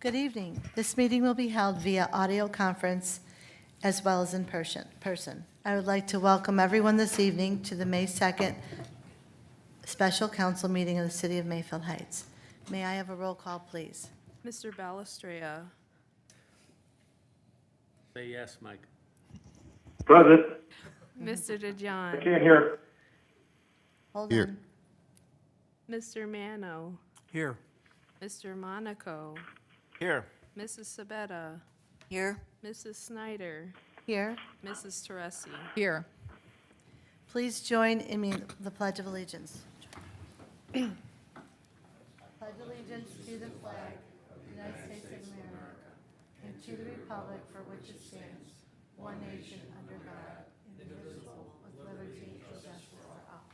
Good evening. This meeting will be held via audio conference as well as in person. I would like to welcome everyone this evening to the May 2nd Special Council meeting of the City of Mayfield Heights. May I have a roll call, please? Mr. Balestrea. Say yes, Mike. Present. Mr. I DeJohn. can't hear. Hold Here. on. Mr. Mano. Here. Mr. Monaco. Here. Mrs. Sabetta. Here. Mrs. Snyder. Here. Mrs. Teresi. Here. Please join in the Pledge of Allegiance. Pledge allegiance to the flag of the United States of America and to the republic for which it stands, one nation under God, indivisible, with liberty and justice for all.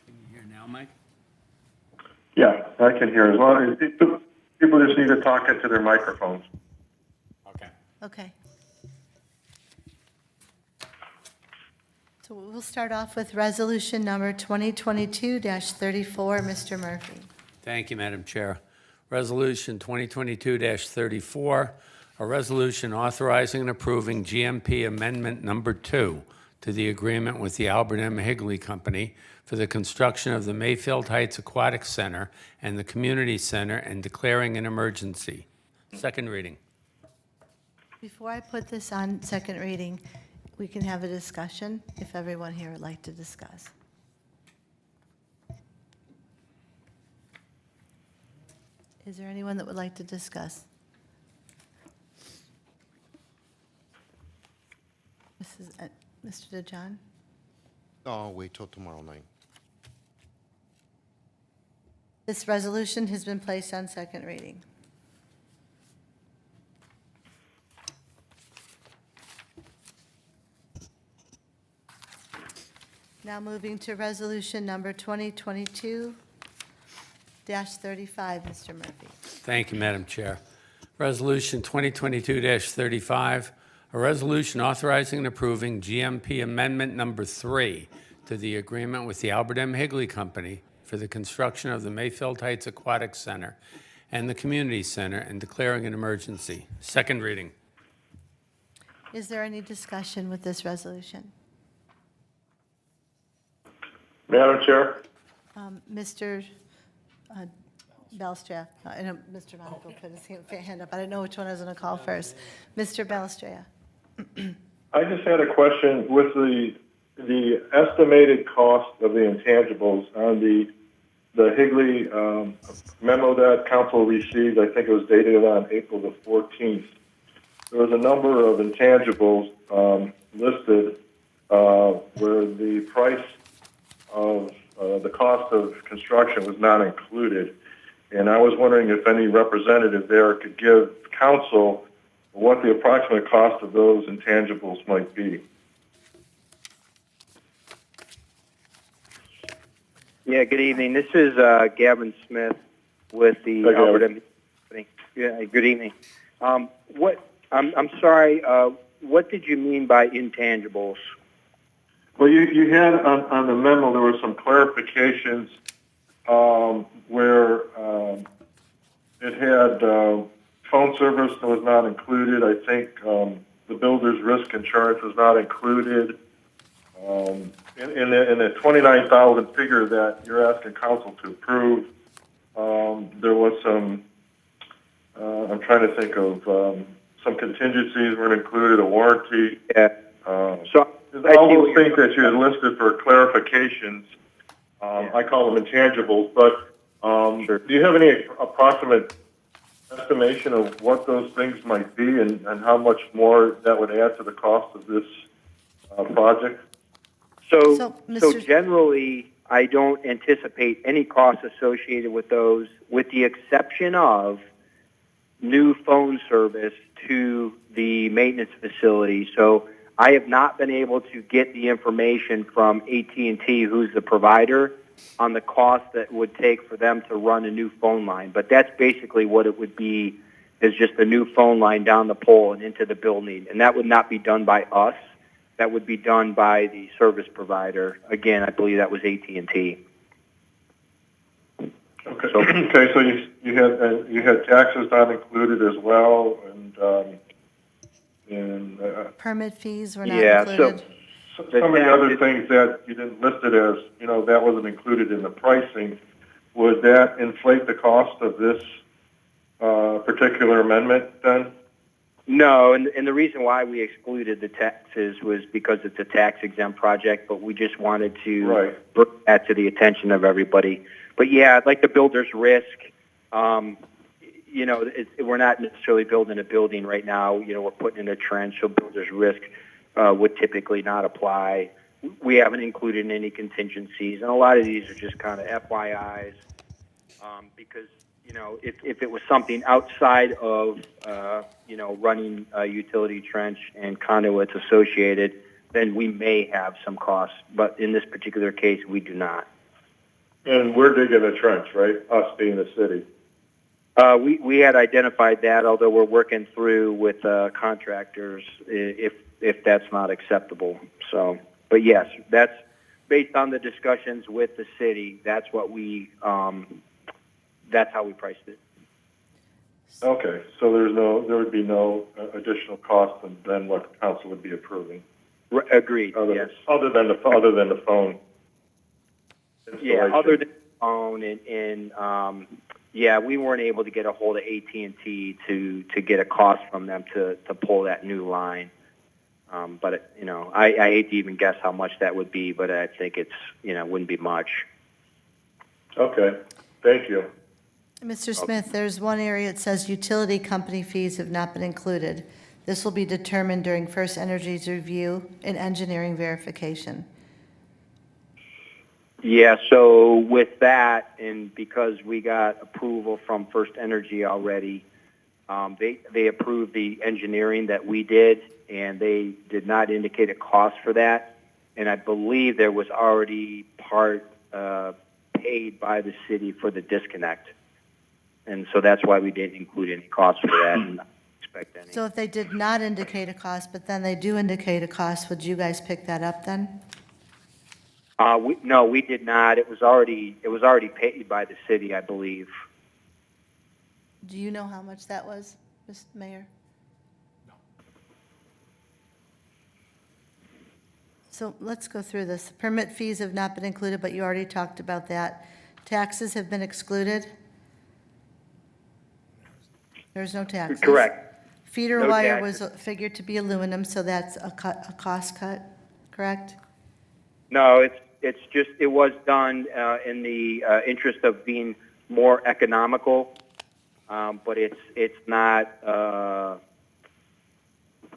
Can you hear now, Mike? Yeah, I can hear. As long as people just need to talk into their microphones. Okay. Okay. So we'll start off with resolution number 2022-34. Mr. Murphy. Thank you, Madam Chair. Resolution 2022-34, a resolution authorizing and approving GMP Amendment Number 2 to the agreement with the Albert M. Higley Company for the construction of the Mayfield Heights Aquatic Center and the Community Center and declaring an emergency. Second reading. Before I put this on second reading, we can have a discussion if everyone here would like to discuss. Is there anyone that would like to discuss? Mr. DeJohn? No, I'll wait till tomorrow night. This resolution has been placed on second reading. Now moving to resolution number 2022-35, Mr. Murphy. Thank you, Madam Chair. Resolution 2022-35, a resolution authorizing and approving GMP Amendment Number 3 to the agreement with the Albert M. Higley Company for the construction of the Mayfield Heights Aquatic Center and the Community Center and declaring an emergency. Second reading. Is there any discussion with this resolution? Madam Chair? Mr. Balestrea, I know Mr. Monaco put his hand up. I don't know which one I was going to call first. Mr. Balestrea. I just had a question with the estimated cost of the intangibles on the Higley memo that Council received. I think it was dated on April the 14th. There was a number of intangibles listed where the price of the cost of construction was not included. And I was wondering if any representative there could give Council what the approximate cost of those intangibles might be. Yeah, good evening. This is Gavin Smith with the Hi, Albert Gavin. M. Company. Yeah, good evening. I'm sorry. What did you mean by intangibles? Well, you had on the memo, there were some clarifications where it had phone service that was not included. I think the builder's risk insurance was not included. In the $29,000 figure that you're asking Council to approve, there was some, I'm trying to think of, some contingencies weren't included, a warranty. Yeah. So All those things that you had listed for clarifications, I call them intangibles, but Sure. do you have any approximate estimation of what those things might be and how much more that would add to the cost of this project? So Mr. generally, I don't anticipate any costs associated with those, with the exception of new phone service to the maintenance facility. So I have not been able to get the information from AT&T, who's the provider, on the cost that would take for them to run a new phone line. But that's basically what it would be, is just a new phone line down the pole and into the building. And that would not be done by us. That would be done by the service provider. Again, I believe that was AT&T. Okay, So- okay, so you had taxes not included as well, and Permit fees were not Yeah, so- included? some of the other things that you didn't list it as, that wasn't included in the pricing. Would that inflate the cost of this particular amendment then? No, and the reason why we excluded the taxes was because it's a tax exempt project, but we just wanted to Right. bring that to the attention of everybody. But yeah, like the builder's risk, we're not necessarily building a building right now. We're putting in a trench, so builder's risk would typically not apply. We haven't included any contingencies, and a lot of these are just kind of FYIs because, if it was something outside of, running a utility trench and conduits associated, then we may have some costs. But in this particular case, we do not. And we're digging a trench, right? Us being the city. We had identified that, although we're working through with contractors if that's not acceptable. So, but yes, that's based on the discussions with the city. That's what that's how we priced it. Okay, so there would be no additional cost than what council would be approving. Agreed. Yes. Other than the phone. Yeah. installation. Other than phone and we weren't able to get a hold of AT&T to get a cost from them to pull that new line. But I hate to even guess how much that would be, but I think it's wouldn't be much. Okay, thank you. Mr. Smith, there's one area it says utility company fees have not been included. This will be determined during First Energy's review and engineering verification. Yeah, so with that, and because we got approval from First Energy already, they approved the engineering that we did, and they did not indicate a cost for that. And I believe there was already part paid by the city for the disconnect. And so that's why we didn't include any cost for that and not expect any. So if they did not indicate a cost, but then they do indicate a cost, would you guys pick that up then? No, we did not. It was already paid by the city, I believe. Do you know how much that was, Mr. Mayor? No. So let's go through this. Permit fees have not been included, but you already talked about that. Taxes have been excluded? There's no taxes. Correct. Feeder No wire taxes. was figured to be aluminum, so that's a cost cut, correct? No, it's just it was done in the interest of being more economical, but it's not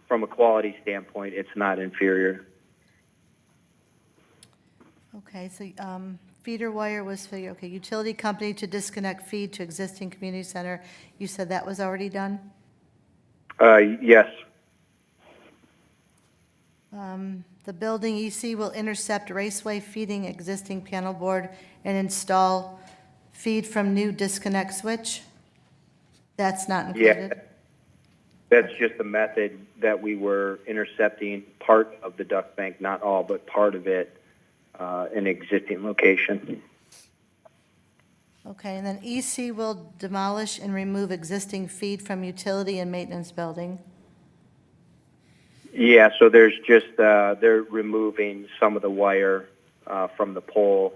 from a quality standpoint. It's not inferior. Okay, so feeder wire was figured, okay, utility company to disconnect feed to existing community center, you said that was already done? Yes. The building EC will intercept raceway feeding existing panel board and install feed from new disconnect switch? That's not included? Yeah. That's just the method that we were intercepting part of the duct bank, not all, but part of it in existing location. Okay, and then EC will demolish and remove existing feed from utility and maintenance building? Yeah, so there's just they're removing some of the wire from the pole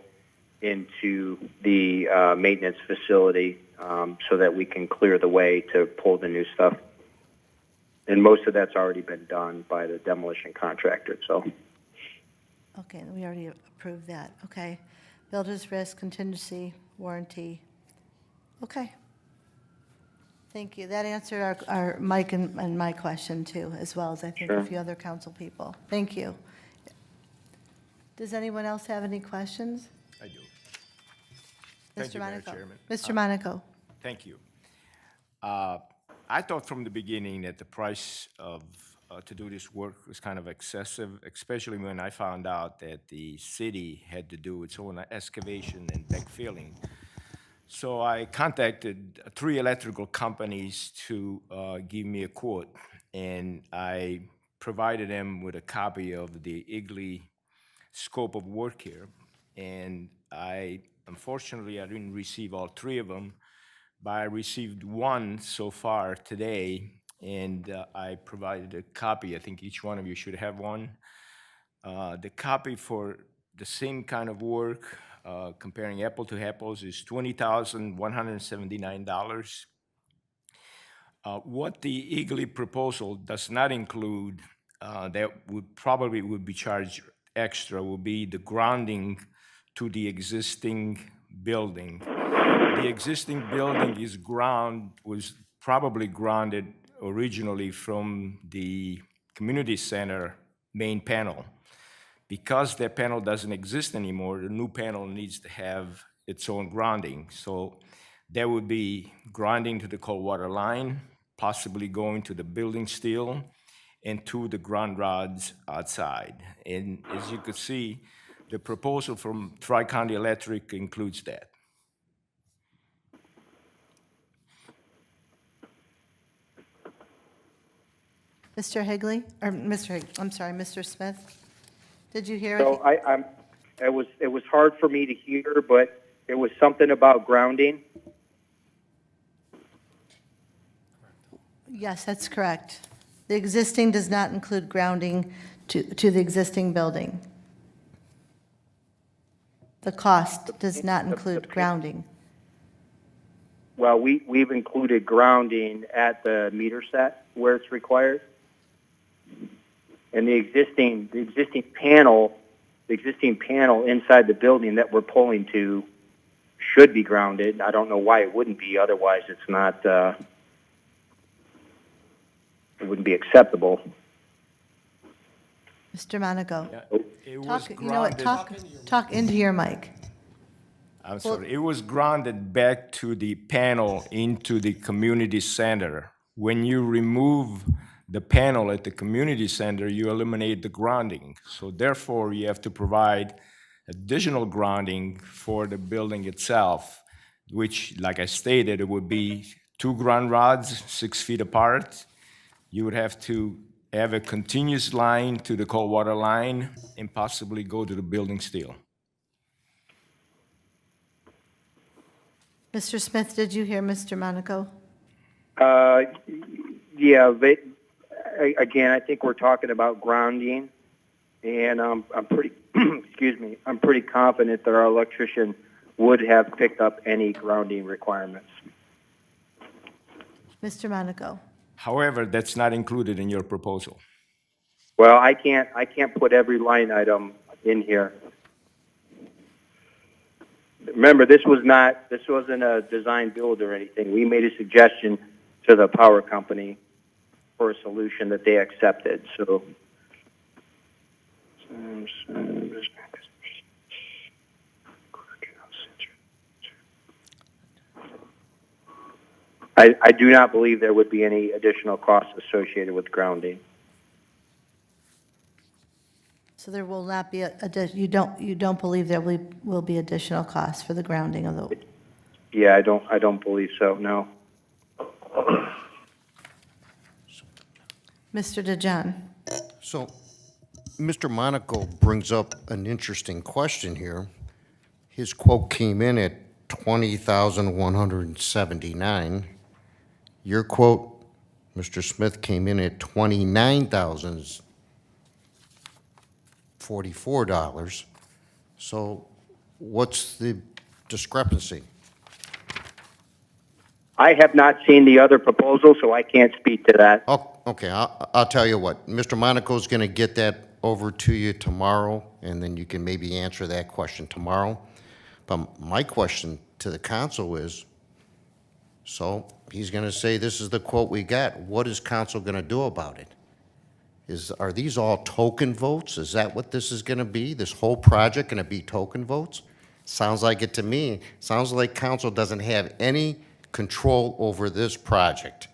into the maintenance facility so that we can clear the way to pull the new stuff. And most of that's already been done by the demolition contractor. So. Okay, we already approved that, okay. Builder's risk, contingency, warranty. Okay. Thank you. That answered our Mike and my question too, as well as I think a Sure. few other council people. Thank you. Does anyone else have any questions? I do. Thank Mr. you, Mayor Monaco. Chairman. Mr. Monaco. Thank you. I thought from the beginning that the price of to do this work was kind of excessive, especially when I found out that the city had to do its own excavation and backfilling. So I contacted 3 electrical companies to give me a quote, and I provided them with a copy of the Higley scope of work here. And Unfortunately, I didn't receive all three of them, but I received one so far today, and I provided a copy. I think each one of you should have one. The copy for the same kind of work, comparing apple to apples, is $20,179. What the Higley proposal does not include, that would be charged extra, would be the grounding to the existing building. The existing building was probably grounded originally from the community center main panel. Because that panel doesn't exist anymore, the new panel needs to have its own grounding. So there would be grounding to the cold water line, possibly going to the building steel and to the ground rods outside. And as you could see, the proposal from Tri-County Electric includes that. Mr. Higley, or I'm sorry, Mr. Smith? Did you hear So it? it was hard for me to hear, but it was something about grounding. Yes, that's correct. The existing does not include grounding to the existing building. The cost does not include grounding. Well, we've included grounding at the meter set where it's required. And the existing panel inside the building that we're pulling to should be grounded. I don't know why it wouldn't be. Otherwise, it's not. It wouldn't be acceptable. Mr. Monaco, It was you know what, grounded. talk into your mic. I'm sorry, it was grounded back to the panel into the community center. When you remove the panel at the community center, you eliminate the grounding. So therefore, you have to provide additional grounding for the building itself, which, like I stated, it would be 2 ground rods, 6 feet apart. You would have to have a continuous line to the cold water line and possibly go to the building steel. Mr. Smith, did you hear Mr. Monaco? Yeah, again, I think we're talking about grounding, and I'm pretty, excuse me, I'm pretty confident that our electrician would have picked up any grounding requirements. Mr. Monaco? However, that's not included in your proposal. Well, I can't put every line item in here. Remember, this wasn't a design build or anything. We made a suggestion to the power company for a solution that they accepted. So, I do not believe there would be any additional costs associated with grounding. So there will not be you don't believe there will be additional costs for the grounding of the, Yeah, I don't believe so. No. Mr. DeJohn? So, Mr. Monaco brings up an interesting question here. His quote came in at $20,179. Your quote, Mr. Smith, came in at $29,044. So, what's the discrepancy? I have not seen the other proposal, so I can't speak to that. Oh, okay, I'll tell you what. Mr. Monaco's going to get that over to you tomorrow, and then you can maybe answer that question tomorrow. But my question to the council is, so he's going to say this is the quote we got. What is council going to do about it? Are these all token votes? Is that what this is going to be? This whole project going to be token votes? Sounds like it to me. Sounds like council doesn't have any control over this project.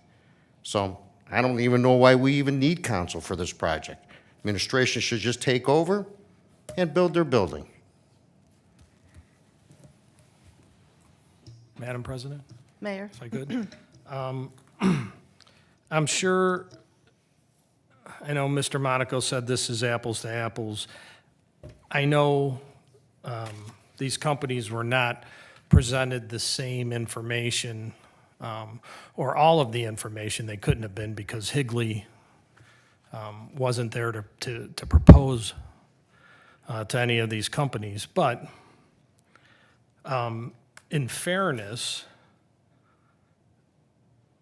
So I don't even know why we even need council for this project. Administration should just take over and build their building. Madam President, Mayor? if I could. I'm sure, I know Mr. Monaco said this is apples to apples. I know these companies were not presented the same information, or all of the information. They couldn't have been because Higley wasn't there to propose to any of these companies. But in fairness,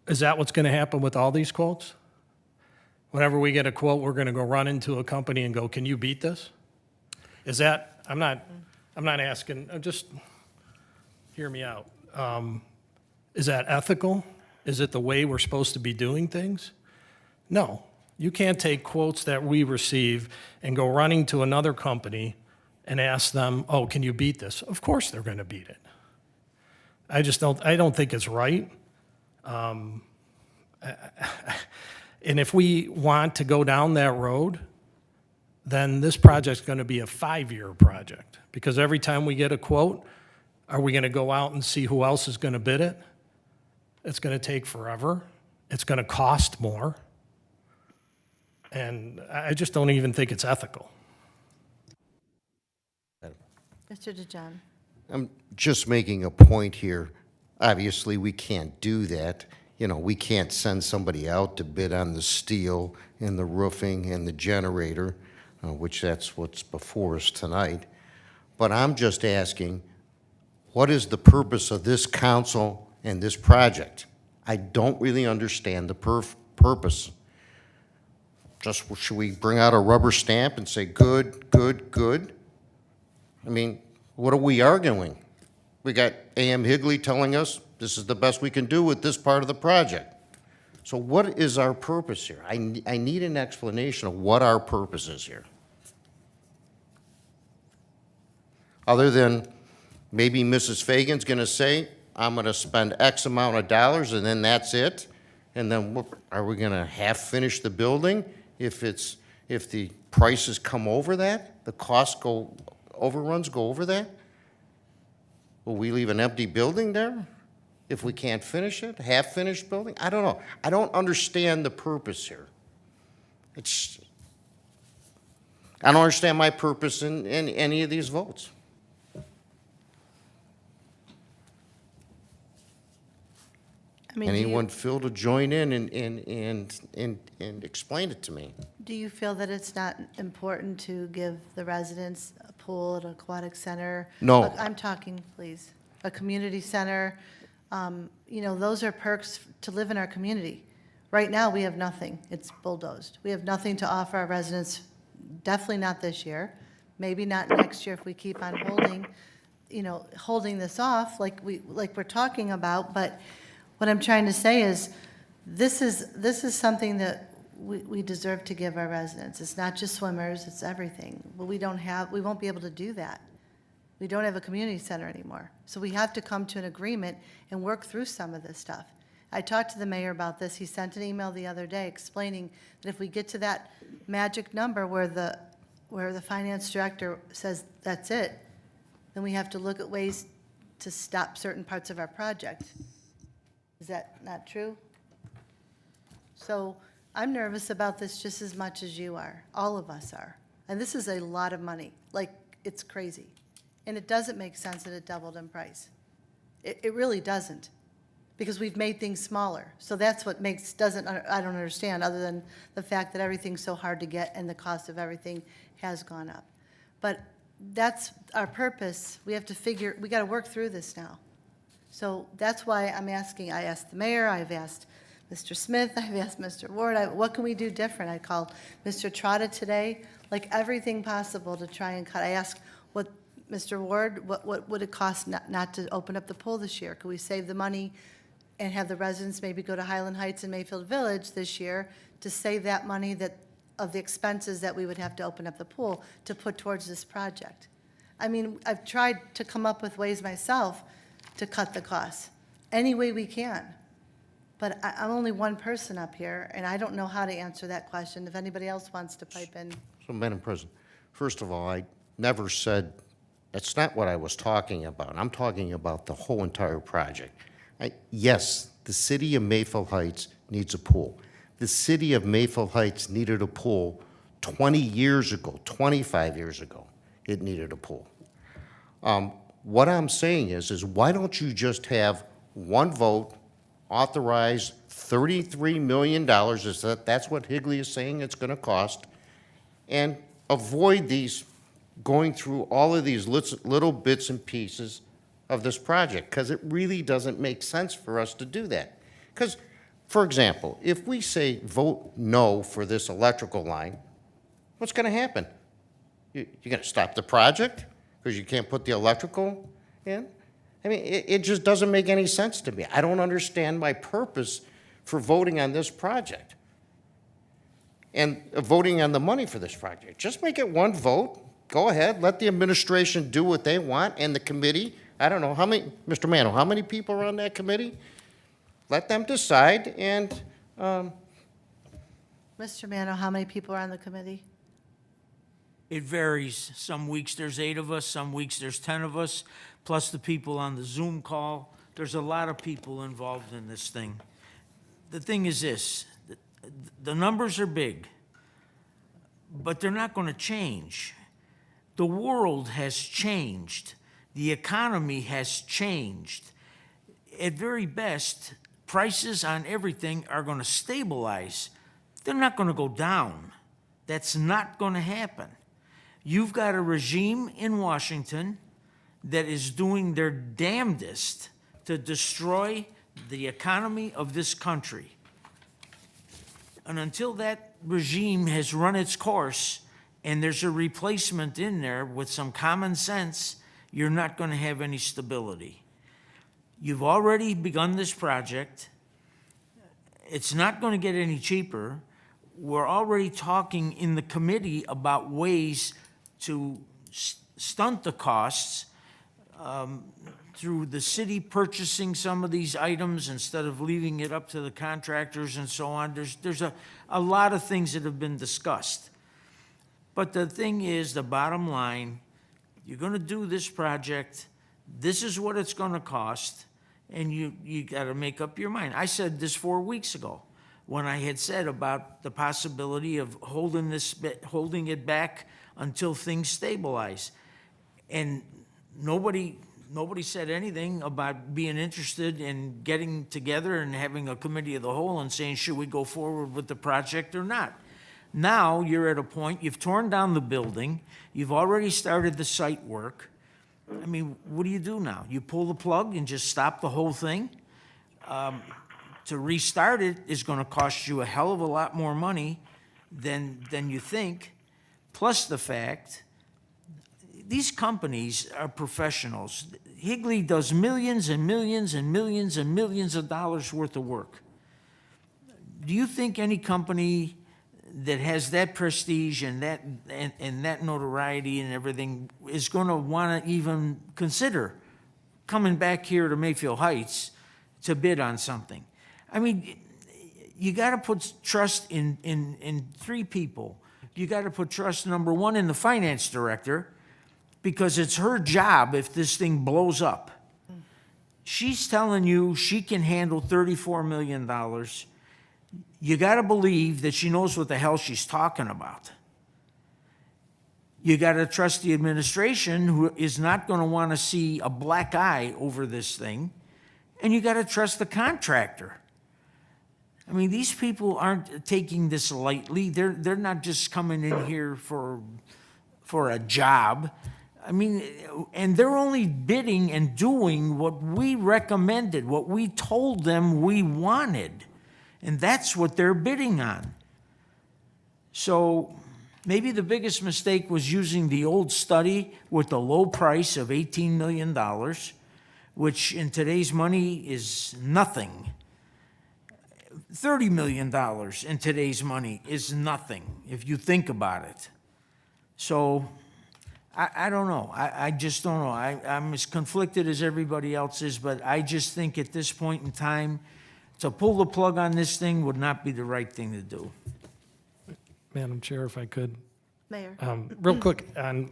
is that what's going to happen with all these quotes? Whenever we get a quote, we're going to go run into a company and go, can you beat this? Is that, I'm not asking, just hear me out. Is that ethical? Is it the way we're supposed to be doing things? No. You can't take quotes that we receive and go running to another company and ask them, oh, can you beat this? Of course they're going to beat it. I don't think it's right. And if we want to go down that road, then this project's going to be a 5-year project. Because every time we get a quote, are we going to go out and see who else is going to bid it? It's going to take forever. It's going to cost more. And I just don't even think it's ethical. Mr. DeJohn. I'm just making a point here. Obviously, we can't do that. You know, we can't send somebody out to bid on the steel and the roofing and the generator, which that's what's before us tonight. But I'm just asking, what is the purpose of this council and this project? I don't really understand the purpose. Just, should we bring out a rubber stamp and say, good, good, good? I mean, what are we arguing? We got A.M. Higley telling us this is the best we can do with this part of the project. So what is our purpose here? I need an explanation of what our purpose is here. Other than maybe Mrs. Fagan's going to say, I'm going to spend X amount of dollars and then that's it? And then what, are we going to half finish the building if the prices come over that? The costs overruns go over that? Will we leave an empty building there if we can't finish it? Half-finished building? I don't know. I don't understand the purpose here. I don't understand my purpose in any of these votes. I mean, Anyone feel to join in and explain it to me? do you feel that it's not important to give the residents a pool at Aquatic Center? No. Look, I'm talking, please, a community center. You know, those are perks to live in our community. Right now, we have nothing. It's bulldozed. We have nothing to offer our residents, definitely not this year, maybe not next year if we keep on holding this off like we're talking about. But what I'm trying to say is, this is something that we deserve to give our residents. It's not just swimmers, it's everything. But we won't be able to do that. We don't have a community center anymore. So we have to come to an agreement and work through some of this stuff. I talked to the mayor about this. He sent an email the other day explaining that if we get to that magic number where the finance director says that's it, then we have to look at ways to stop certain parts of our project. Is that not true? So I'm nervous about this just as much as you are. All of us are. And this is a lot of money. Like, it's crazy. And it doesn't make sense that it doubled in price. It really doesn't, because we've made things smaller. So that's what I don't understand, other than the fact that everything's so hard to get and the cost of everything has gone up. But that's our purpose. We got to work through this now. So that's why I'm asking. I asked the mayor, I've asked Mr. Smith, I've asked Mr. Ward, what can we do different? I called Mr. Trotta today, like everything possible to try and cut. I asked Mr. Ward, what would it cost not to open up the pool this year? Could we save the money and have the residents maybe go to Highland Heights and Mayfield Village this year to save that money of the expenses that we would have to open up the pool to put towards this project? I mean, I've tried to come up with ways myself to cut the costs any way we can. But I'm only one person up here, and I don't know how to answer that question. If anybody else wants to pipe in. So, Madam President, first of all, I never said, that's not what I was talking about. I'm talking about the whole entire project. Yes, the city of Mayfield Heights needs a pool. The city of Mayfield Heights needed a pool 20 years ago, 25 years ago. It needed a pool. What I'm saying is why don't you just have one vote, authorize $33 million, that's what Higley is saying it's gonna cost, and avoid these, going through all of these little bits and pieces of this project, because it really doesn't make sense for us to do that. Because, for example, if we say vote no for this electrical line, what's gonna happen? You're gonna stop the project because you can't put the electrical in? I mean, it just doesn't make any sense to me. I don't understand my purpose for voting on this project and voting on the money for this project. Just make it one vote, go ahead, let the administration do what they want, and the committee, I don't know, how many, Mr. Mano, how many people are on that committee? Let them decide, and, Mr. Mano, how many people are on the committee? It varies. Some weeks there's 8 of us, some weeks there's 10 of us, plus the people on the Zoom call. There's a lot of people involved in this thing. The thing is this, the numbers are big, but they're not going to change. The world has changed. The economy has changed. At very best, prices on everything are going to stabilize. They're not going to go down. That's not going to happen. You've got a regime in Washington that is doing their damnedest to destroy the economy of this country. And until that regime has run its course and there's a replacement in there with some common sense, you're not going to have any stability. You've already begun this project. It's not going to get any cheaper. We're already talking in the committee about ways to stunt the costs through the city purchasing some of these items instead of leaving it up to the contractors and so on. There's a lot of things that have been discussed. But the thing is, the bottom line, you're going to do this project, this is what it's going to cost, and you got to make up your mind. I said this 4 weeks ago when I had said about the possibility of holding it back until things stabilize. And nobody said anything about being interested in getting together and having a committee of the whole and saying, should we go forward with the project or not? Now you're at a point, you've torn down the building, you've already started the site work. I mean, what do you do now? You pull the plug and just stop the whole thing? To restart it is going to cost you a hell of a lot more money than you think. Plus the fact, these companies are professionals. Higley does millions and millions and millions and millions of dollars worth of work. Do you think any company that has that prestige and that notoriety and everything is going to want to even consider coming back here to Mayfield Heights to bid on something? I mean, you got to put trust in 3 people. You got to put trust, number one, in the finance director, because it's her job if this thing blows up. She's telling you she can handle $34 million. You got to believe that she knows what the hell she's talking about. You got to trust the administration, who is not going to want to see a black eye over this thing. And you got to trust the contractor. I mean, these people aren't taking this lightly. They're not just coming in here for a job. I mean, and they're only bidding and doing what we recommended, what we told them we wanted. And that's what they're bidding on. So maybe the biggest mistake was using the old study with the low price of $18 million, which in today's money is nothing. $30 million in today's money is nothing, if you think about it. So I don't know. I just don't know. I'm as conflicted as everybody else is, but I just think at this point in time, to pull the plug on this thing would not be the right thing to do. Madam Chair, if I could. Mayor? Real quick, on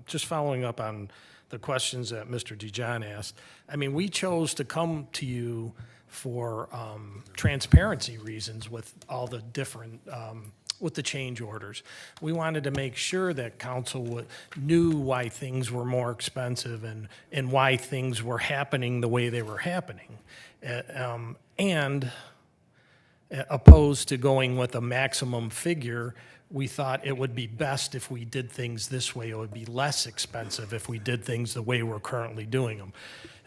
just following up on the questions that Mr. DeJohn asked. I mean, we chose to come to you for transparency reasons with all the different with the change orders. We wanted to make sure that council knew why things were more expensive and why things were happening the way they were happening. And opposed to going with a maximum figure, we thought it would be best if we did things this way. It would be less expensive if we did things the way we're currently doing them.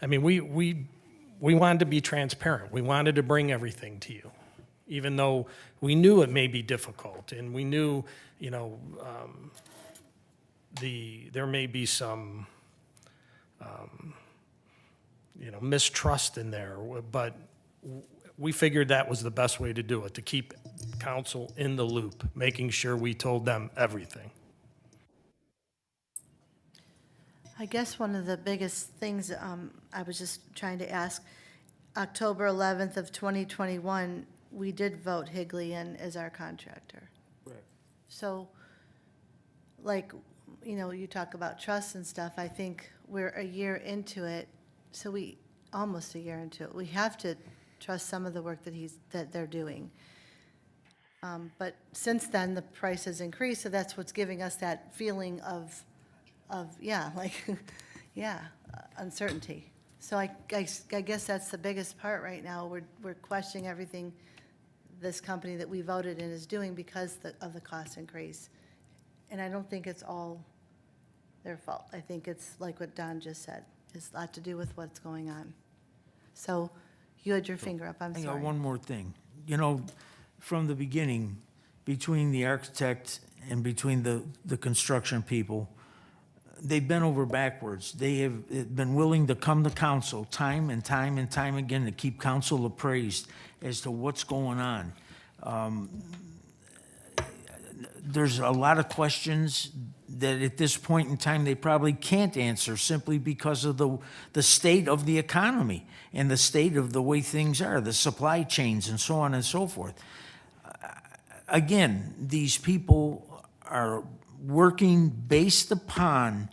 I mean, we wanted to be transparent. We wanted to bring everything to you, even though we knew it may be difficult, and we knew, you know, there may be some, you know, mistrust in there, but we figured that was the best way to do it, to keep council in the loop, making sure we told them everything. I guess one of the biggest things I was just trying to ask, October 11th of 2021, we did vote Higley in as our contractor. Right. So, like, you know, you talk about trust and stuff, I think we're a year into it, so almost a year into it, we have to trust some of the work that they're doing. But since then, the price has increased, so that's what's giving us that feeling of yeah, like, yeah, uncertainty. So I guess that's the biggest part right now. We're questioning everything this company that we voted in is doing because of the cost increase. And I don't think it's all their fault. I think it's like what Don just said. It's a lot to do with what's going on. So you had your finger up, I'm I sorry. got one more thing. You know, from the beginning, between the architect and between the construction people, they've been over backwards. They have been willing to come to council time and time and time again to keep council appraised as to what's going on. There's a lot of questions that at this point in time they probably can't answer simply because of the state of the economy and the state of the way things are, the supply chains and so on and so forth. Again, these people are working based upon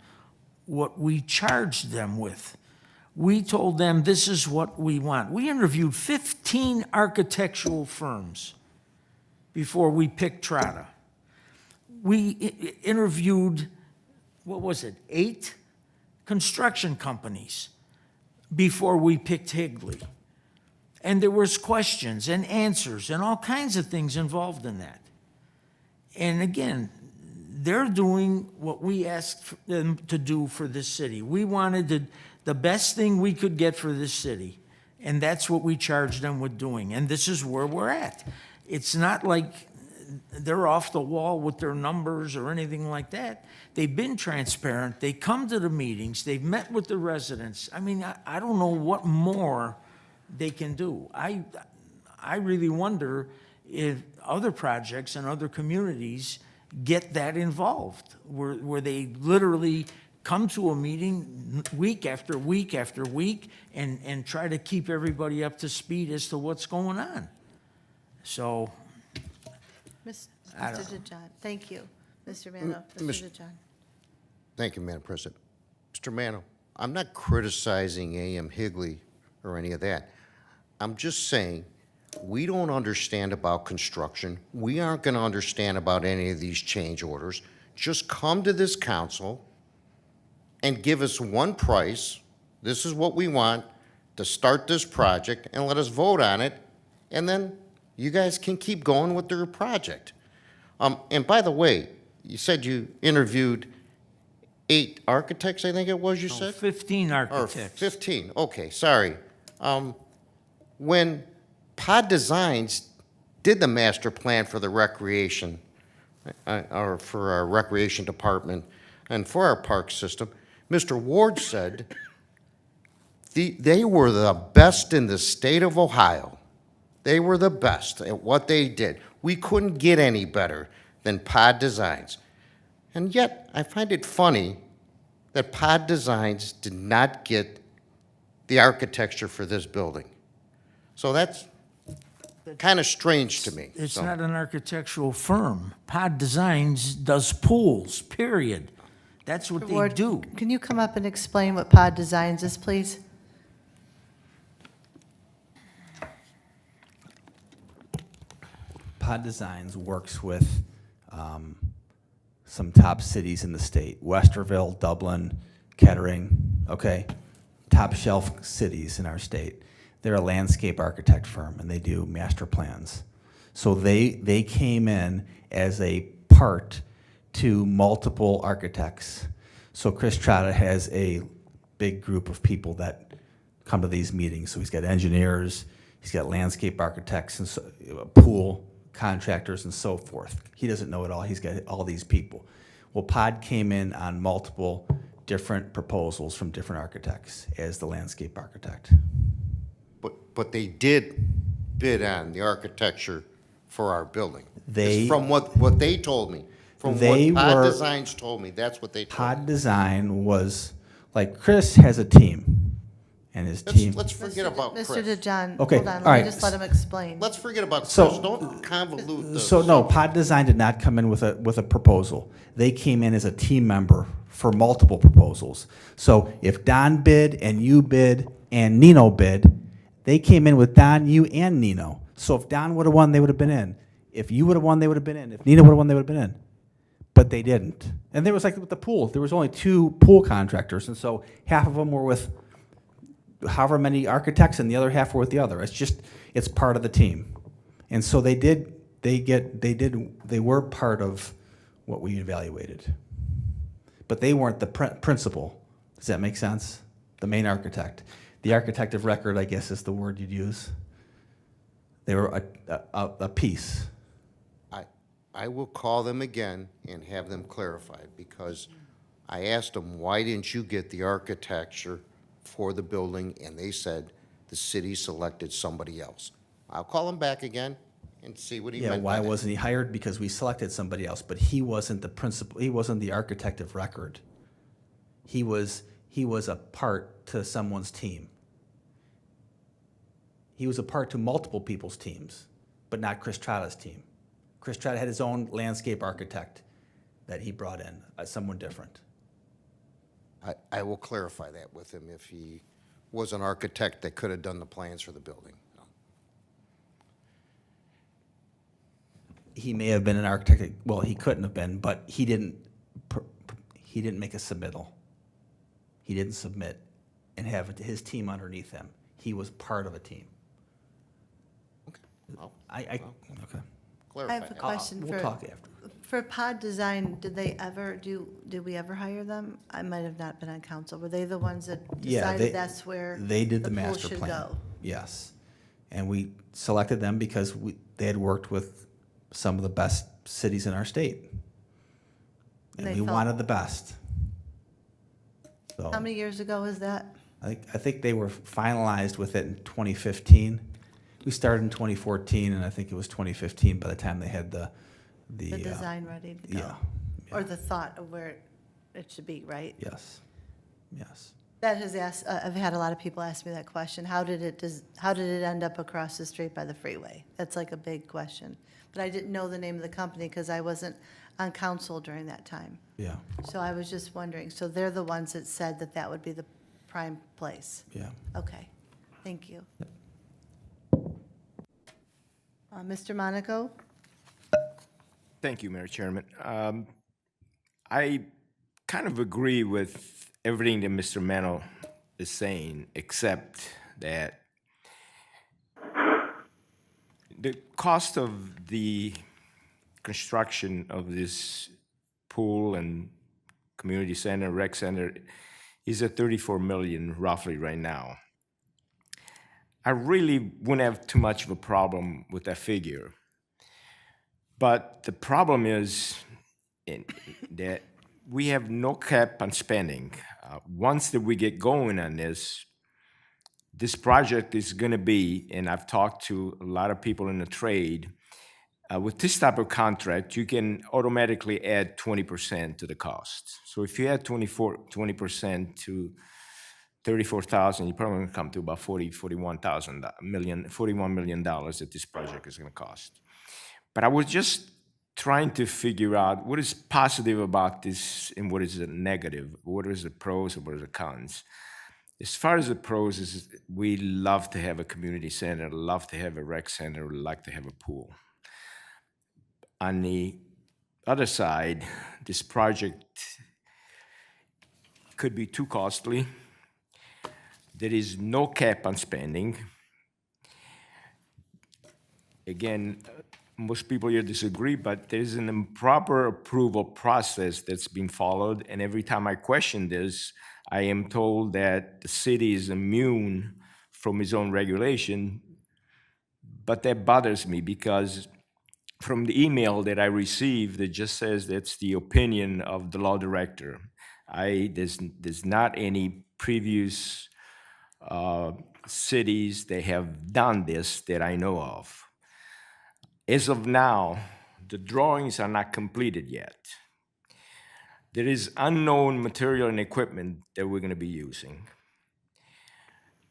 what we charged them with. We told them this is what we want. We interviewed 15 architectural firms before we picked Trotta. We interviewed, what was it, 8 construction companies before we picked Higley. And there was questions and answers and all kinds of things involved in that. And again, they're doing what we asked them to do for this city. We wanted the best thing we could get for this city, and that's what we charged them with doing. And this is where we're at. It's not like they're off the wall with their numbers or anything like that. They've been transparent. They come to the meetings. They've met with the residents. I mean, I don't know what more they can do. I really wonder if other projects and other communities get that involved, where they literally come to a meeting week after week after week and try to keep everybody up to speed as to what's going on. So, Mr. I don't DeJohn, thank you. Mr. Mano, Miss- Mr. DeJohn. Thank you, Madam President. Mr. Mano, I'm not criticizing A.M. Higley or any of that. I'm just saying, we don't understand about construction. We aren't going to understand about any of these change orders. Just come to this council and give us one price. This is what we want to start this project, and let us vote on it, and then you guys can keep going with your project. And by the way, you said you interviewed 8 architects, I think it was, you said? 15 Or architects. 15, okay, sorry. When Pod Designs did the master plan for the recreation, or for our recreation department and for our park system, Mr. Ward said they were the best in the state of Ohio. They were the best at what they did. We couldn't get any better than Pod Designs. And yet, I find it funny that Pod Designs did not get the architecture for this building. So that's kind of strange to me. It's So- not an architectural firm. Pod Designs does pools, period. That's what they Ward, do. Can you come up and explain what Pod Designs is, please? Pod Designs works with some top cities in the state, Westerville, Dublin, Kettering, okay? Top shelf cities in our state. They're a landscape architect firm, and they do master plans. So they came in as a part to multiple architects. So Chris Trotta has a big group of people that come to these meetings. So he's got engineers, he's got landscape architects, and so, pool contractors, and so forth. He doesn't know it all. He's got all these people. Well, Pod came in on multiple different proposals from different architects as the landscape architect. But they did bid on the architecture for our building. They- It's from what they told me, from They what Pod were- Designs told me, that's what they told Pod me. Design was, like, Chris has a team, and his team. Let's forget about Mr. Chris. DeJohn, Okay, hold on, all let me right. just let him explain. Let's forget about So- Chris. Don't convolute the. So no, Pod Design did not come in with a proposal. They came in as a team member for multiple proposals. So if Don bid and you bid and Nino bid, they came in with Don, you, and Nino. So if Don would have won, they would have been in. If you would have won, they would have been in. If Nino would have won, they would have been in. But they didn't. And there was like with the pool, there was only 2 pool contractors, and so half of them were with however many architects, and the other half were with the other. It's part of the team. And so they were part of what we evaluated. But they weren't the principal. Does that make sense? The main architect. The architect of record, I guess, is the word you'd use. They were a piece. I will call them again and have them clarified, because I asked them, why didn't you get the architecture for the building? And they said the city selected somebody else. I'll call them back again and see what he Yeah, meant by why that. wasn't he hired? Because we selected somebody else, but he wasn't the principal, he wasn't the architect of record. He was a part to someone's team. He was a part to multiple people's teams, but not Chris Trotta's team. Chris Trotta had his own landscape architect that he brought in, someone different. I will clarify that with him, if he was an architect that could have done the plans for the building. He may have been an architect, well, he couldn't have been, but he didn't make a submittal. He didn't submit and have his team underneath him. He was part of a team. I'll Okay. clarify I have a that. question We'll talk after. for Pod Design, did we ever hire them? I might have not been on council. Were they the ones that Yeah, decided that's where they did the pool master should plan. go? Yes. And we selected them because they had worked with some of the best cities in our state. And They we felt- wanted the best. So How many years ago was that? I think they were finalized with it in 2015. We started in 2014, and I think it was 2015 by the time they had the The design ready to go? yeah, Or the thought of where it should be, right? yes, yes. That has asked, I've had a lot of people ask me that question. How did it end up across the street by the freeway? That's like a big question. But I didn't know the name of the company because I wasn't on council during that time. Yeah, So I was just wondering, so they're the ones that said that that would be the prime place? yeah. Okay, thank you. Mr. Monaco? Thank you, Mayor Chairman. I kind of agree with everything that Mr. Mano is saying, except that the cost of the construction of this pool and community center, rec center, is at 34 million roughly right now. I really wouldn't have too much of a problem with that figure. But the problem is that we have no cap on spending. Once that we get going on this project is going to be, and I've talked to a lot of people in the trade, with this type of contract, you can automatically add 20% to the cost. So if you add 20% to 34,000, you're probably going to come to about $41 million that this project is going to cost. But I was just trying to figure out what is positive about this and what is the negative, what is the pros and what are the cons. As far as the pros is, we love to have a community center, love to have a rec center, like to have a pool. On the other side, this project could be too costly. There is no cap on spending. Again, most people here disagree, but there's an improper approval process that's been followed, and every time I question this, I am told that the city is immune from its own regulation, but that bothers me because from the email that I received, it just says that's the opinion of the law director. There's not any previous cities that have done this that I know of. As of now, the drawings are not completed yet. There is unknown material and equipment that we're going to be using.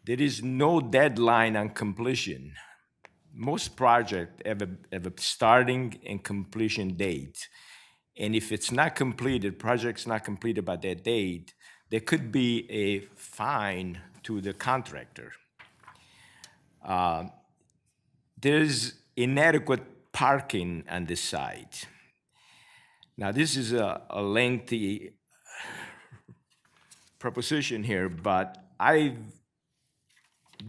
There is no deadline on completion. Most projects have a starting and completion date. And if it's not completed, project's not completed by that date, there could be a fine to the contractor. There's inadequate parking on this site. Now, this is a lengthy proposition here, but I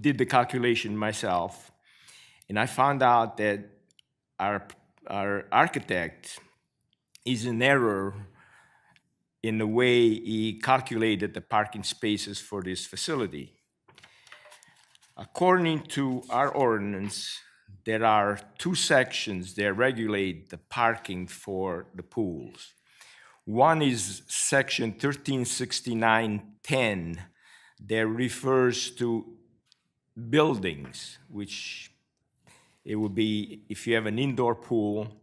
did the calculation myself, and I found out that our architect is in error in the way he calculated the parking spaces for this facility. According to our ordinance, there are two sections that regulate the parking for the pools. One is section 136910 that refers to buildings, which it would be if you have an indoor pool,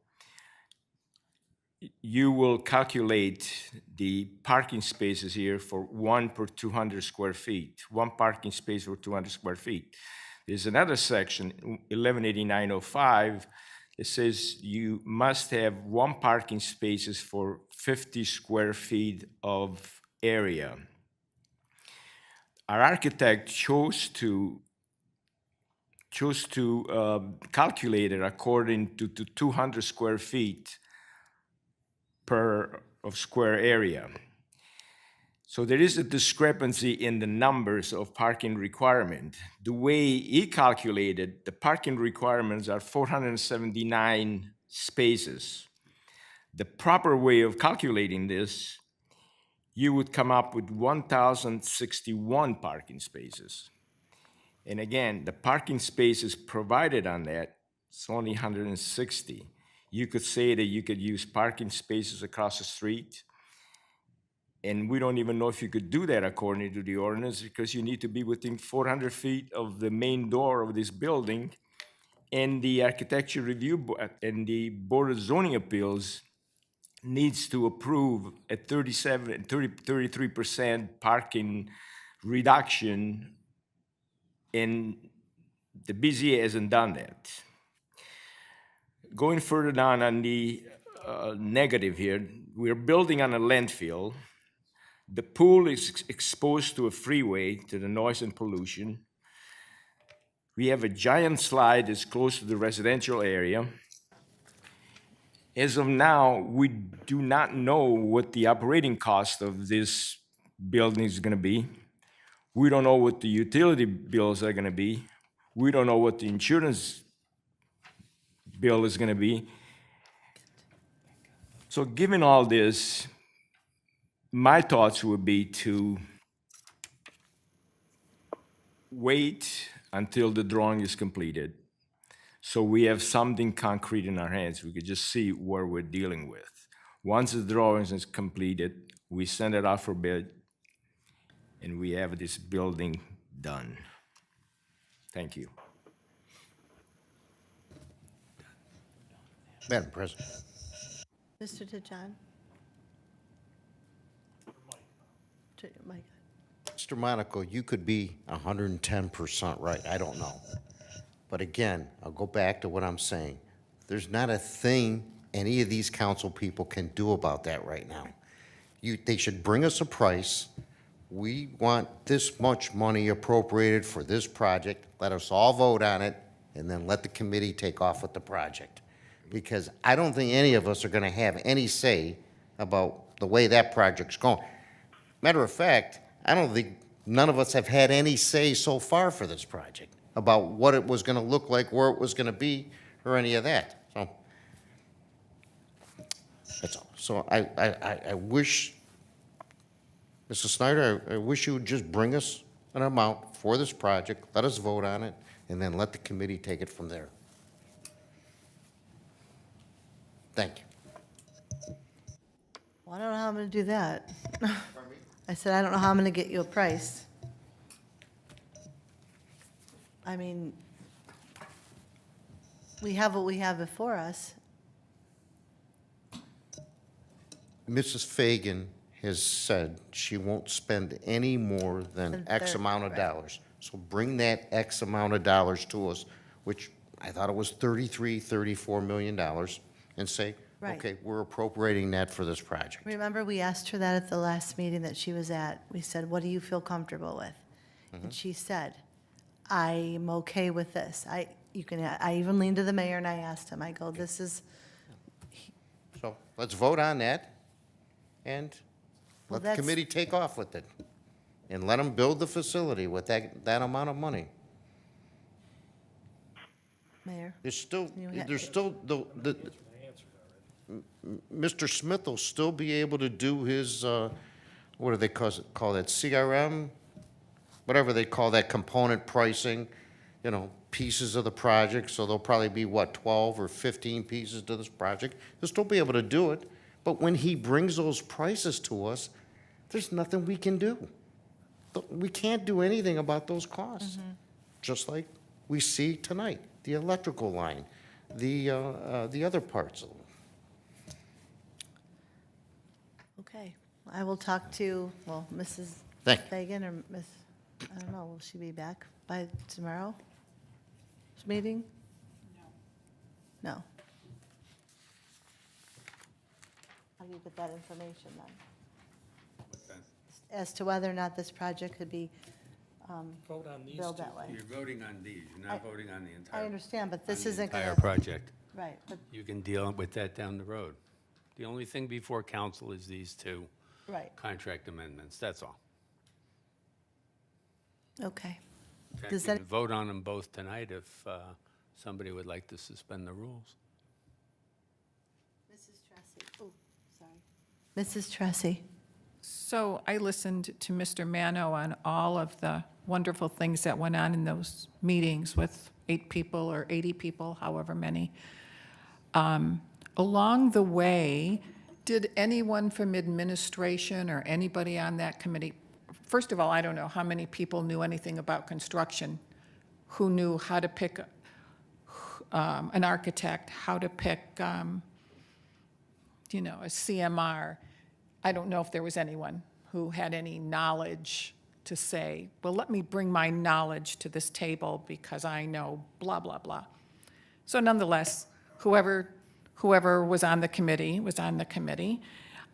you will calculate the parking spaces here for 1 per 200 square feet, one parking space for 200 square feet. There's another section, 118905, that says you must have one parking spaces for 50 square feet of area. Our architect chose to calculate it according to 200 square feet per of square area. So there is a discrepancy in the numbers of parking requirement. The way he calculated, the parking requirements are 479 spaces. The proper way of calculating this, you would come up with 1,061 parking spaces. And again, the parking spaces provided on that, it's only 160. You could say that you could use parking spaces across the street, and we don't even know if you could do that according to the ordinance because you need to be within 400 feet of the main door of this building, and the Architecture Review and the Board of Zoning Appeals needs to approve a 33% parking reduction, and the BZA hasn't done that. Going further down on the negative here, we're building on a landfill. The pool is exposed to a freeway, to the noise and pollution. We have a giant slide that's close to the residential area. As of now, we do not know what the operating cost of this building is going to be. We don't know what the utility bills are going to be. We don't know what the insurance bill is going to be. So given all this, my thoughts would be to wait until the drawing is completed so we have something concrete in our hands. We could just see what we're dealing with. Once the drawing is completed, we send it out for bid, and we have this building done. Thank you. Madam President. Mr. Tejan? Mike. Mr. Monaco, you could be 110% right, I don't know. But again, I'll go back to what I'm saying. There's not a thing any of these council people can do about that right now. They should bring us a price. We want this much money appropriated for this project. Let us all vote on it, and then let the committee take off with the project. because I don't think any of us are gonna have any say about the way that project's going. Matter of fact, I don't think none of us have had any say so far for this project about what it was gonna look like, where it was gonna be, or any of that, so. That's all. So I wish, Mrs. Snyder, I wish you would just bring us an amount for this project, let us vote on it, and then let the committee take it from there. Thank you. Well, I don't know how I'm going to do that. I said, I don't know how I'm going to get you a price. I mean, we have what we have before us. Mrs. Fagan has said she won't spend any more than Than X 30, amount of right. dollars. So bring that X amount of dollars to us, which I thought it was $34 million, and say, Right. okay, we're appropriating that for this project. Remember, we asked her that at the last meeting that she was at. We said, what do you feel comfortable with? And she said, I'm okay with this. I even leaned to the mayor and I asked him, I go, this is, So let's vote on that, and Well, let the that's- committee take off with it. And let them build the facility with that amount of money. Mayor. There's still, You ha- there's still, Mr. Smith will still be able to do his, what do they call that, CRM? Whatever they call that, component pricing, pieces of the project, so there'll probably be, 12 or 15 pieces to this project. He'll still be able to do it, but when he brings those prices to us, there's nothing we can do. We can't do anything about those costs, just like we see tonight, the electrical line, the other parts. Okay. I will talk to, Mrs. Thank you. Fagan or Miss, I don't know, will she be back by tomorrow's meeting? No. No. How do you get that information then? As to whether or not this project could be Vote on these billed two. that way? You're voting on these, you're not voting on the entire. I understand, but this on the isn't going Entire to, project. right, but, You can deal with that down the road. The only thing before council is these two right, contract amendments, that's all. okay. Okay, Does you that- can vote on them both tonight if somebody would like to suspend the rules. Mrs. Tressi, oh, sorry. Mrs. Tressi, So I listened to Mr. Mano on all of the wonderful things that went on in those meetings with 8 people or 80 people, however many. Along the way, did anyone from administration or anybody on that committee, first of all, I don't know how many people knew anything about construction, who knew how to pick an architect, how to pick, a CMR. I don't know if there was anyone who had any knowledge to say, well, let me bring my knowledge to this table because I know blah, blah, blah. So nonetheless, whoever was on the committee was on the committee.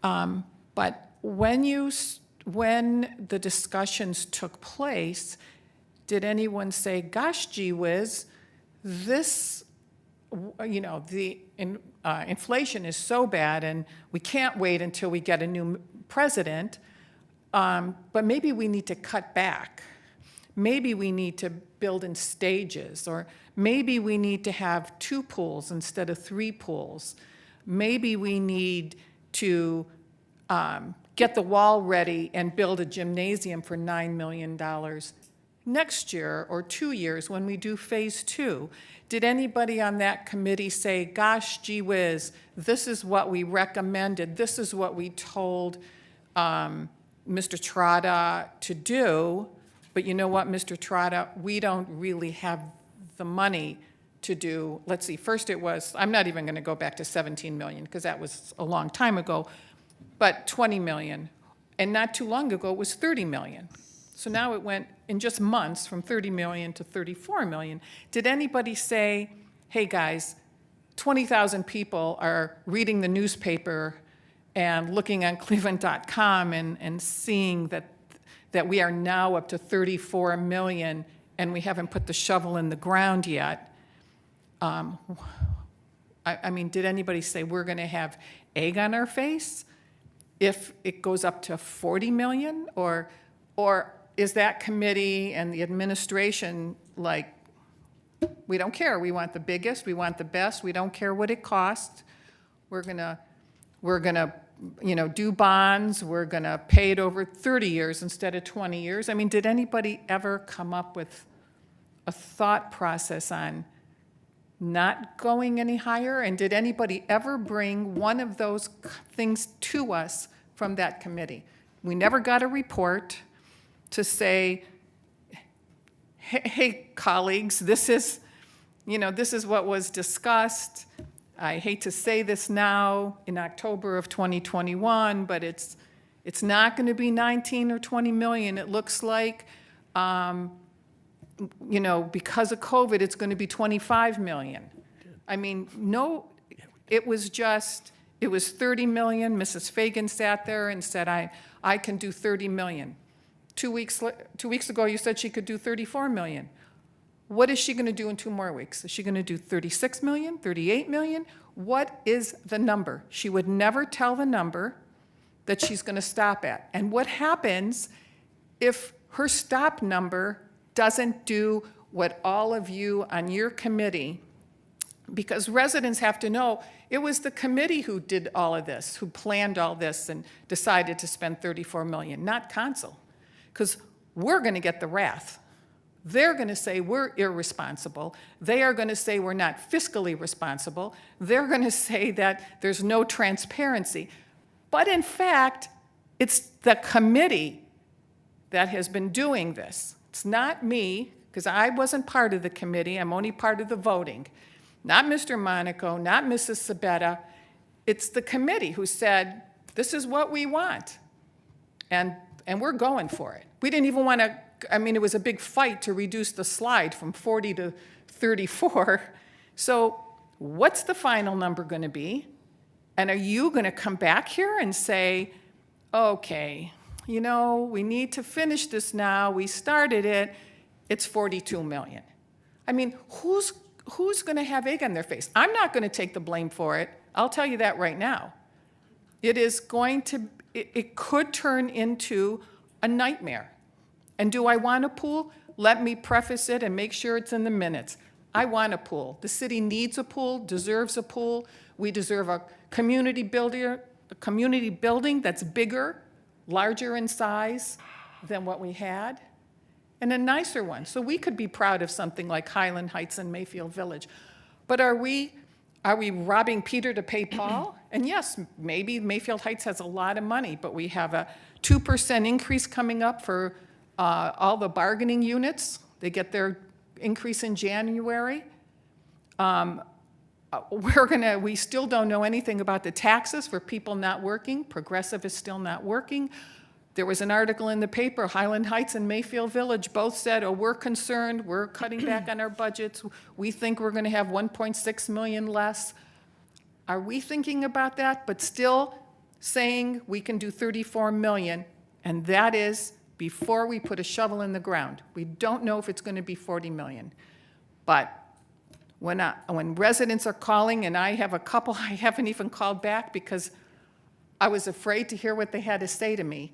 But when the discussions took place, did anyone say, gosh, gee whiz, this, the inflation is so bad and we can't wait until we get a new president, but maybe we need to cut back. Maybe we need to build in stages, or maybe we need to have 2 pools instead of 3 pools. Maybe we need to get the wall ready and build a gymnasium for $9 million next year or 2 years when we do phase 2. Did anybody on that committee say, gosh, gee whiz, this is what we recommended, this is what we told Mr. Trotta to do, but you know what, Mr. Trotta, we don't really have the money to do, let's see, first it was, I'm not even going to go back to 17 million because that was a long time ago, but 20 million. And not too long ago, it was 30 million. So now it went, in just months, from 30 million to 34 million. Did anybody say, hey, guys, 20,000 people are reading the newspaper and looking on cleveland.com and seeing that we are now up to 34 million and we haven't put the shovel in the ground yet? I I mean, did anybody say we're going to have egg on our face if it goes up to 40 million? Or is that committee and the administration like, we don't care, we want the biggest, we want the best, we don't care what it costs. We're gonna, do bonds, we're gonna pay it over 30 years instead of 20 years. I mean, did anybody ever come up with a thought process on not going any higher? And did anybody ever bring one of those things to us from that committee? We never got a report to say, hey, colleagues, this is what was discussed. I hate to say this now in October of 2021, but it's not going to be 19 or 20 million. It looks like, because of COVID, it's going to be 25 million. I mean, no, it was 30 million. Mrs. Fagan sat there and said, I can do 30 million. 2 weeks ago, you said she could do 34 million. What is she going to do in 2 more weeks? Is she going to do 36 million, 38 million? What is the number? She would never tell the number that she's going to stop at. And what happens if her stop number doesn't do what all of you on your committee, because residents have to know, it was the committee who did all of this, who planned all this and decided to spend 34 million, not Counsel. Because we're going to get the wrath. They're going to say we're irresponsible. They are going to say we're not fiscally responsible. They're going to say that there's no transparency. But in fact, it's the committee that has been doing this. It's not me, because I wasn't part of the committee. I'm only part of the voting. Not Mr. Monaco, not Mrs. Sabetta. It's the committee who said, this is what we want. And we're going for it. We didn't even want to, it was a big fight to reduce the slide from 40 to 34. So what's the final number going to be? And are you going to come back here and say, okay, we need to finish this now. We started it. It's 42 million. I mean, who's going to have egg on their face? I'm not going to take the blame for it. I'll tell you that right now. It could turn into a nightmare. And do I want a pool? Let me preface it and make sure it's in the minutes. I want a pool. The city needs a pool, deserves a pool. We deserve a community building that's bigger, larger in size than what we had, and a nicer one. So we could be proud of something like Highland Heights and Mayfield Village. But are we robbing Peter to pay Paul? And yes, maybe Mayfield Heights has a lot of money, but we have a 2% increase coming up for all the bargaining units. They get their increase in January. We still don't know anything about the taxes for people not working. Progressive is still not working. There was an article in the paper, Highland Heights and Mayfield Village both said, we're concerned, we're cutting back on our budgets. We think we're going to have 1.6 million less. Are we thinking about that, but still saying we can do 34 million, and that is before we put a shovel in the ground? We don't know if it's going to be 40 million. But when residents are calling, and I have a couple I haven't even called back because I was afraid to hear what they had to say to me,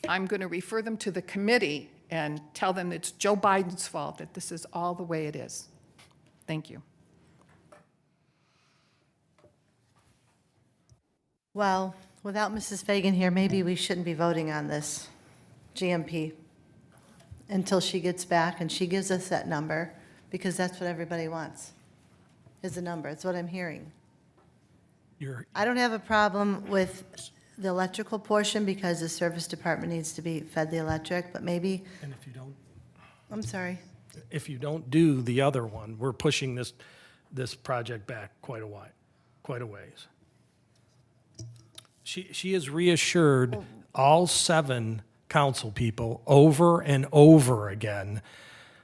I'm going to refer them to the committee and tell them it's Joe Biden's fault that this is all the way it is. Thank you. Well, without Mrs. Fagan here, maybe we shouldn't be voting on this GMP until she gets back and she gives us that number, because that's what everybody wants, is a number. It's what I'm hearing. I don't have a problem with the electrical portion because the service department needs to be fed the electric, but maybe, And if you don't, I'm sorry. if you don't do the other one, we're pushing this project back quite a ways. She has reassured all 7 council people over and over again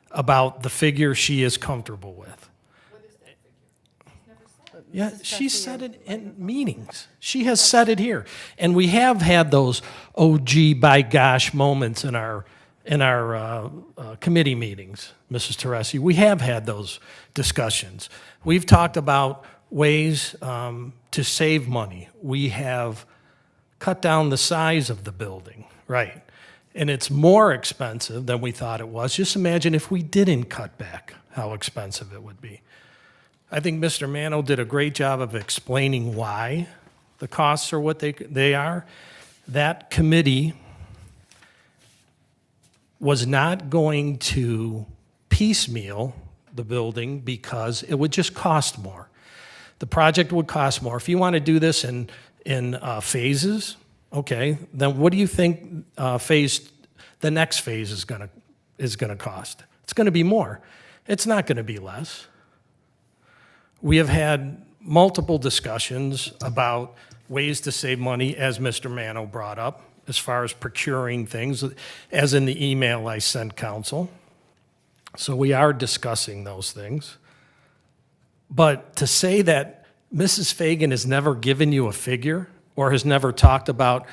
about the figure she is comfortable with. Yeah, she said it in meetings. She has said it here. And we have had those, oh gee, by gosh moments in our committee meetings, Mrs. Teresi. We have had those discussions. We've talked about ways to save money. We have cut down the size of the building, right? And it's more expensive than we thought it was. Just imagine if we didn't cut back, how expensive it would be. I think Mr. Mano did a great job of explaining why the costs are what they are. That committee was not going to piecemeal the building because it would just cost more. The project would cost more. If you want to do this in phases, okay, then what do you think the next phase is going to cost? It's going to be more. It's not going to be less. We have had multiple discussions about ways to save money, as Mr. Mano brought up, as far as procuring things, as in the email I sent council. So we are discussing those things. But to say that Mrs. Fagan has never given you a figure or has never talked about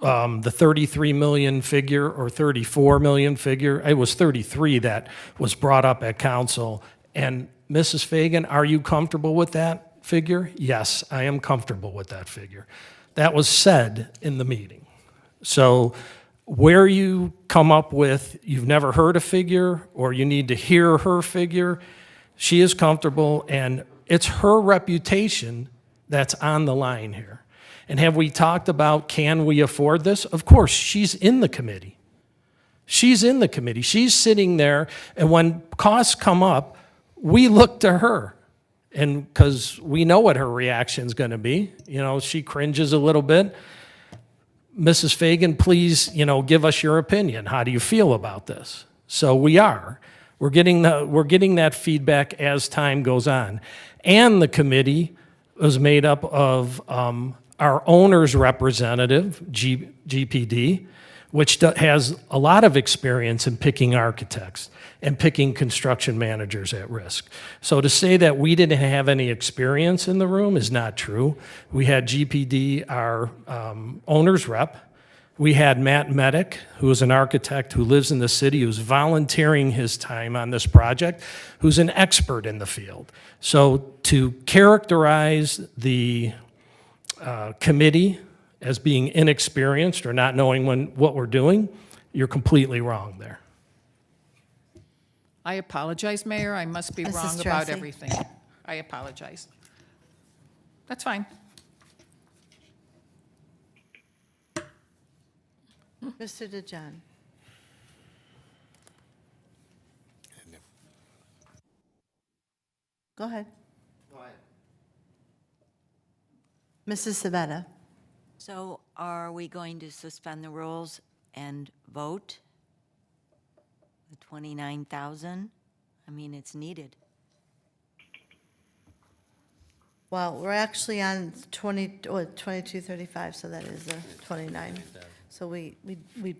the 33 million figure or 34 million figure, it was 33 that was brought up at council. And Mrs. Fagan, are you comfortable with that figure? Yes, I am comfortable with that figure. That was said in the meeting. So where you come up with, you've never heard a figure, or you need to hear her figure, she is comfortable, and it's her reputation that's on the line here. And have we talked about, can we afford this? Of course, she's in the committee. She's in the committee. She's sitting there, and when costs come up, we look to her, and because we know what her reaction's going to be. You know, she cringes a little bit. Mrs. Fagan, please, give us your opinion. How do you feel about this? So we're getting that feedback as time goes on. And the committee was made up of our owner's representative, GPD, which has a lot of experience in picking architects and picking construction managers at risk. So to say that we didn't have any experience in the room is not true. We had GPD, our owner's rep. We had Matt Medic, who is an architect who lives in the city, who's volunteering his time on this project, who's an expert in the field. So to characterize the committee as being inexperienced or not knowing what we're doing, you're completely wrong there. I apologize, Mayor. I must be Mrs. wrong about Tracy. everything. I apologize. That's fine. Mr. DeJohn. Go ahead. Mrs. Sabetta. So are we going to suspend the rules and vote? The 29,000? I mean, it's needed. Well, we're actually on 2235, so that is the 29. So we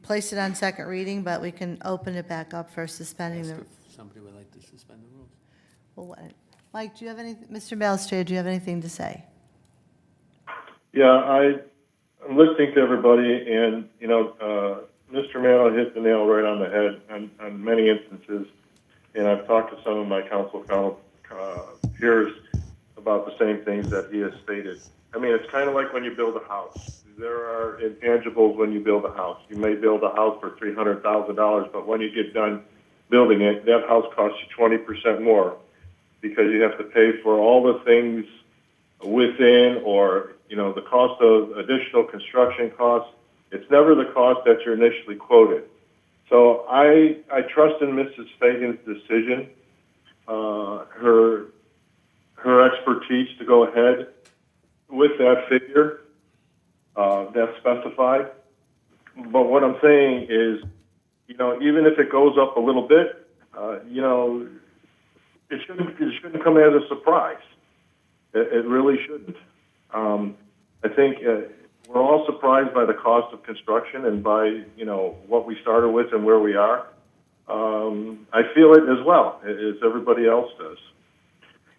placed it on second reading, but we can open it back up for suspending the, Somebody would like to suspend the rules. well, what- Mike, do you have anything, Mr. Balustrade, do you have anything to say? Yeah, I'm listening to everybody, and, Mr. Mano hit the nail right on the head on many instances, and I've talked to some of my council peers about the same things that he has stated. I mean, it's kind of like when you build a house. There are intangibles when you build a house. You may build a house for $300,000, but when you get done building it, that house costs you 20% more because you have to pay for all the things within, or, the cost of additional construction costs. It's never the cost that you're initially quoted. So I trust in Mrs. Fagan's decision, her expertise to go ahead with that figure that's specified. But what I'm saying is, even if it goes up a little bit, it shouldn't come as a surprise. It really shouldn't. I think we're all surprised by the cost of construction and by, what we started with and where we are. I feel it as well, as everybody else does.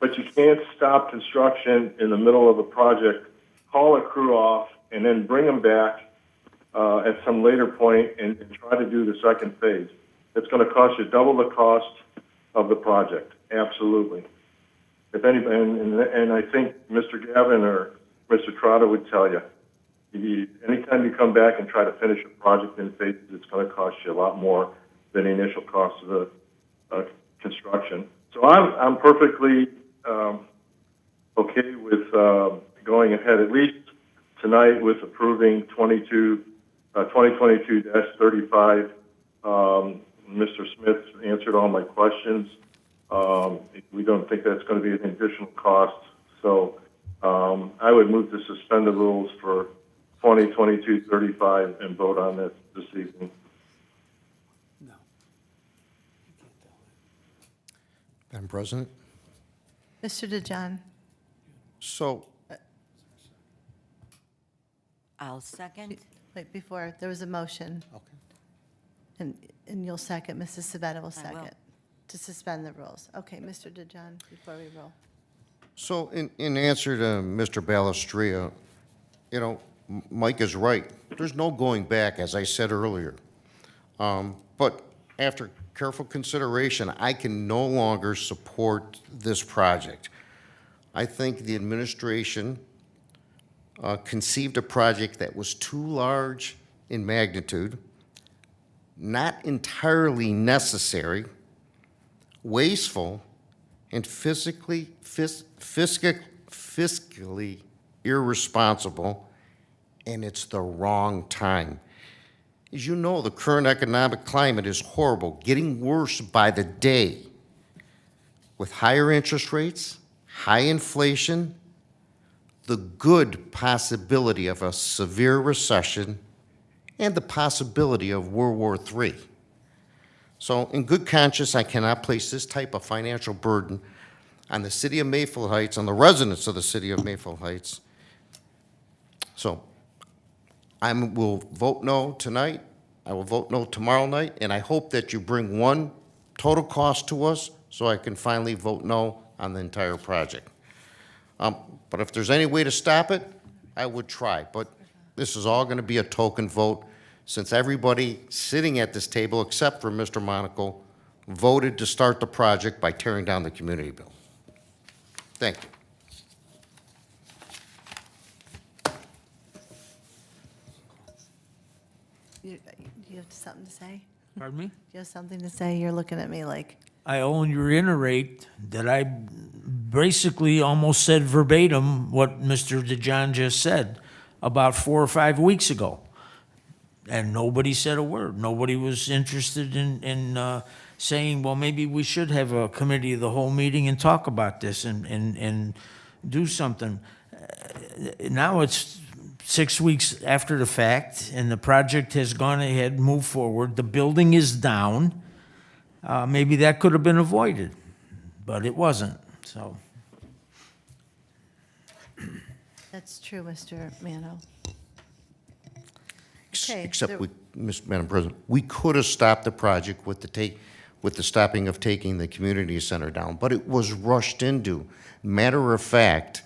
But you can't stop construction in the middle of a project, call a crew off, and then bring them back at some later point and try to do the second phase. It's going to cost you double the cost of the project, absolutely. if anybody, and I think Mr. Gavin or Mr. Trotter would tell you, anytime you come back and try to finish a project in phases, it's going to cost you a lot more than the initial cost of the construction. So I'm perfectly okay with going ahead at least tonight with approving 2022-35. Mr. Smith answered all my questions. We don't think that's going to be an additional cost. So I would move to suspend the rules for 2022-35 and vote on this evening. Madam President? Mr. DeJohn? So, I'll second. Wait, before, there was a motion. okay. And you'll second, Mrs. Sabetta will I will. second, to suspend the rules. Okay, Mr. DeJohn, before we roll. So in answer to Mr. Balestria, Mike is right. There's no going back, as I said earlier. But after careful consideration, I can no longer support this project. I think the administration conceived a project that was too large in magnitude, not entirely necessary, wasteful, and fiscally irresponsible, and it's the wrong time. As you know, the current economic climate is horrible, getting worse by the day, with higher interest rates, high inflation, the good possibility of a severe recession, and the possibility of World War III. So in good conscience, I cannot place this type of financial burden on the city of Mayfield Heights, on the residents of the city of Mayfield Heights. So I will vote no tonight. I will vote no tomorrow night, and I hope that you bring one total cost to us so I can finally vote no on the entire project. But if there's any way to stop it, I would try. But this is all going to be a token vote, since everybody sitting at this table, except for Mr. Monaco, voted to start the project by tearing down the community bill. Thank you. You have something to say? Pardon me? You have something to say? You're looking at me like, I only reiterate that I basically almost said verbatim what Mr. DeJohn just said about 4 or 5 weeks ago. And nobody said a word. Nobody was interested in saying, well, maybe we should have a committee of the whole meeting and talk about this and do something. Now it's 6 weeks after the fact, and the project has gone ahead, moved forward. The building is down. Maybe that could have been avoided, but it wasn't, so. that's true, Mr. Mano. Okay, Except there- we, Madam President, we could have stopped the project with the stopping of taking the community center down, but it was rushed into. Matter of fact,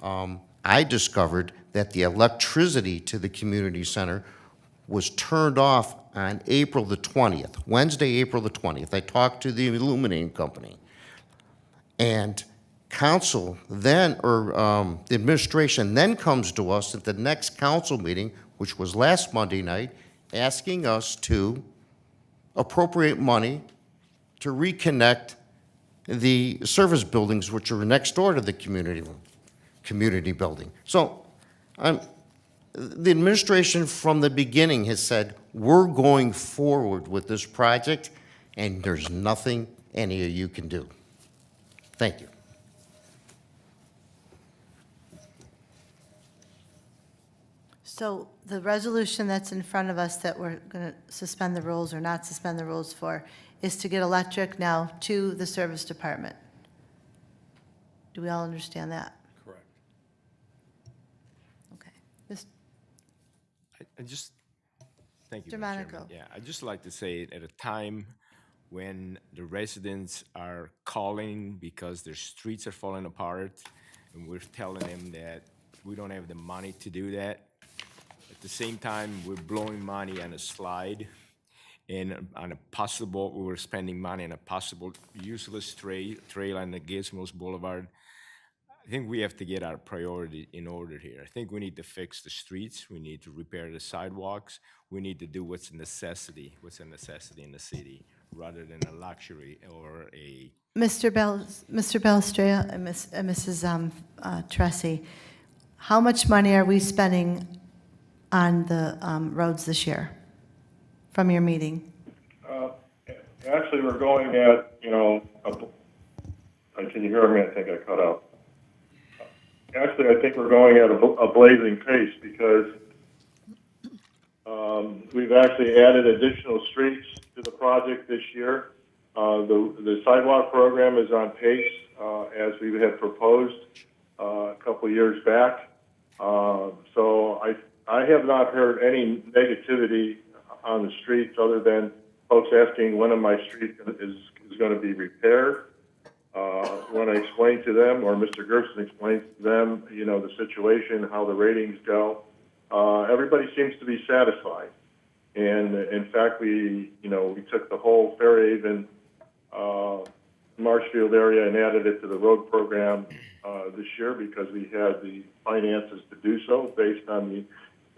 I discovered that the electricity to the community center was turned off on April the 20th, Wednesday, April the 20th. I talked to the illuminating company. And council then, or the administration then comes to us at the next council meeting, which was last Monday night, asking us to appropriate money to reconnect the service buildings which are next door to the community building. So the administration from the beginning has said, we're going forward with this project, and there's nothing any of you can do. Thank you. So the resolution that's in front of us that we're going to suspend the rules or not suspend the rules for is to get electric now to the service department. Do we all understand that? Correct. Okay. This- I just, thank you, Mr. Madam Chairman. Monaco. Yeah, I just like to say at a time when the residents are calling because their streets are falling apart, and we're telling them that we don't have the money to do that. At the same time, we're blowing money on a slide and on a possible, we were spending money on a possible useless trail on the Gizmos Boulevard. I think we have to get our priority in order here. I think we need to fix the streets, we need to repair the sidewalks, we need to do what's a necessity in the city, rather than a luxury or a, Mr. Belstrea and Mrs. Tressi, how much money are we spending on the roads this year from your meeting? Actually, we're going at, can you hear me? I think I cut out. Actually, I think we're going at a blazing pace because we've actually added additional streets to the project this year. The sidewalk program is on pace as we had proposed a couple years back. So I have not heard any negativity on the streets other than folks asking when my street is going to be repaired. When I explain to them, or Mr. Gerson explains to them, the situation, how the ratings go, everybody seems to be satisfied. And in fact, we took the whole Fairhaven, Marshfield area and added it to the road program this year because we had the finances to do so based on the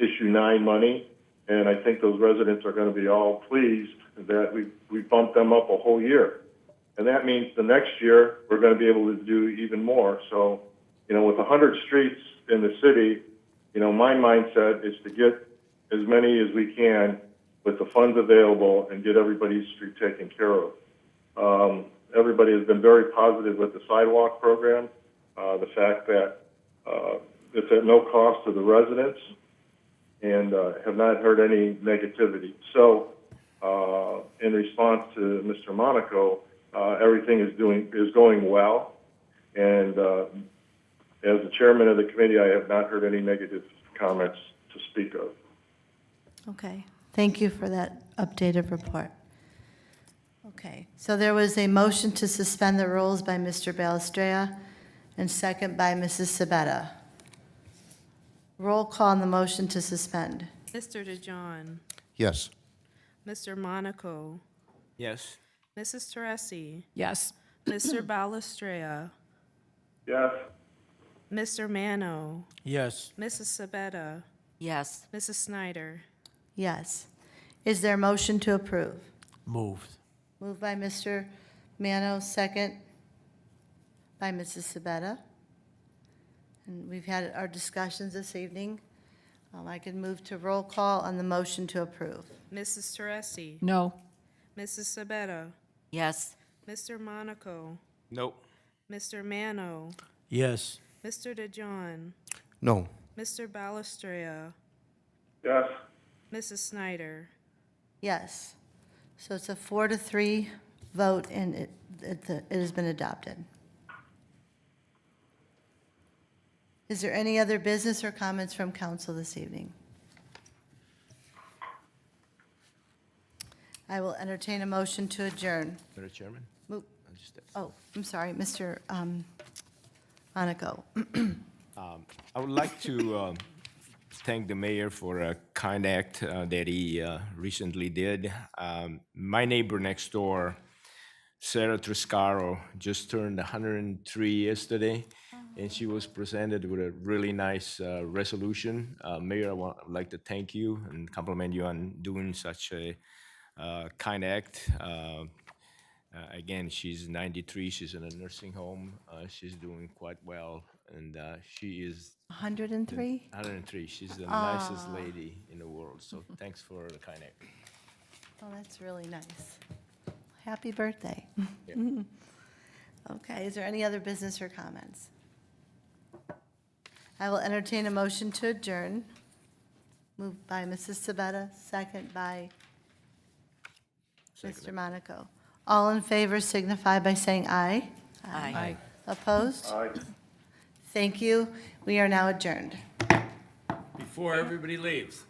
issue 9 money. And I think those residents are going to be all pleased that we bumped them up a whole year. And that means the next year, we're going to be able to do even more. So, with 100 streets in the city, my mindset is to get as many as we can with the funds available and get everybody's street taken care of. Everybody has been very positive with the sidewalk program, the fact that it's at no cost to the residents, and have not heard any negativity. So, in response to Mr. Monaco, everything is going well, and as the chairman of the committee, I have not heard any negative comments to speak of. Okay, thank you for that updated report. Okay, so there was a motion to suspend the rules by Mr. Balestrea and second by Mrs. Sabetta. Roll call on the motion to suspend. Mr. DeJohn, Yes. Mr. Monaco, yes? Mrs. Teresi, Yes. Mr. Balestrea, Yes. Mr. Mano, Yes. Mrs. Sabetta, Yes. Mrs. Snyder. Yes. Is there a motion to approve? Moved. Moved by Mr. Mano, second by Mrs. Sabetta. And we've had our discussions this evening. I can move to roll call on the motion to approve. Mrs. Teresi, No. Mrs. Sabetta, Yes. Mr. Monaco, Nope. Mr. Mano, Yes. Mr. DeJohn, No. Mr. Balestrea, Yes. Mrs. Snyder. Yes. So it's a 4-3 vote, and it has been adopted. Is there any other business or comments from council this evening? I will entertain a motion to adjourn. Mr. Chairman? Mo- I'll just- Oh, I'm sorry, Mr. Monaco. I would like to thank the mayor for a kind act that he recently did. My neighbor next door, Sarah Triscaro, just turned 103 yesterday, and she was presented with a really nice resolution. Mayor, would like to thank you and compliment you on doing such a kind act. Again, she's 93, she's in a nursing home, she's doing quite well, and she is 103? 103. She's the nicest lady in the world, so thanks for the kind act. Oh, that's really nice. Happy birthday. Yeah. Okay, is there any other business or comments? I will entertain a motion to adjourn. Moved by Mrs. Sabetta, second by Mr. Monaco. All in favor signify by saying aye. Aye. Opposed? Aye. Thank you. We are now adjourned. Before everybody leaves.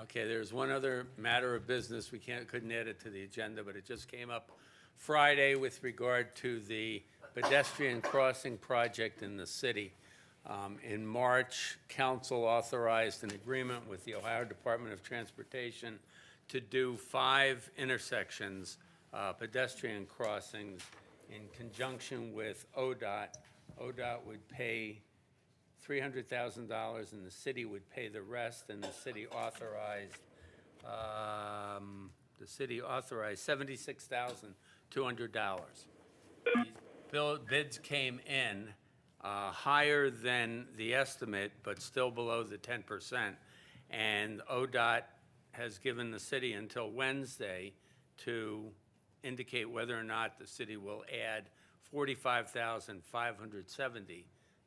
Okay, there's one other matter of business. We couldn't add it to the agenda, but it just came up Friday with regard to the pedestrian crossing project in the city. In March, council authorized an agreement with the Ohio Department of Transportation to do 5 intersections, pedestrian crossings, in conjunction with ODOT ODOT would pay $300,000 and the city would pay the rest, and the city authorized $76,200. Bids came in higher than the estimate, but still below the 10%. And ODOT has given the city until Wednesday to indicate whether or not the city will add $45,570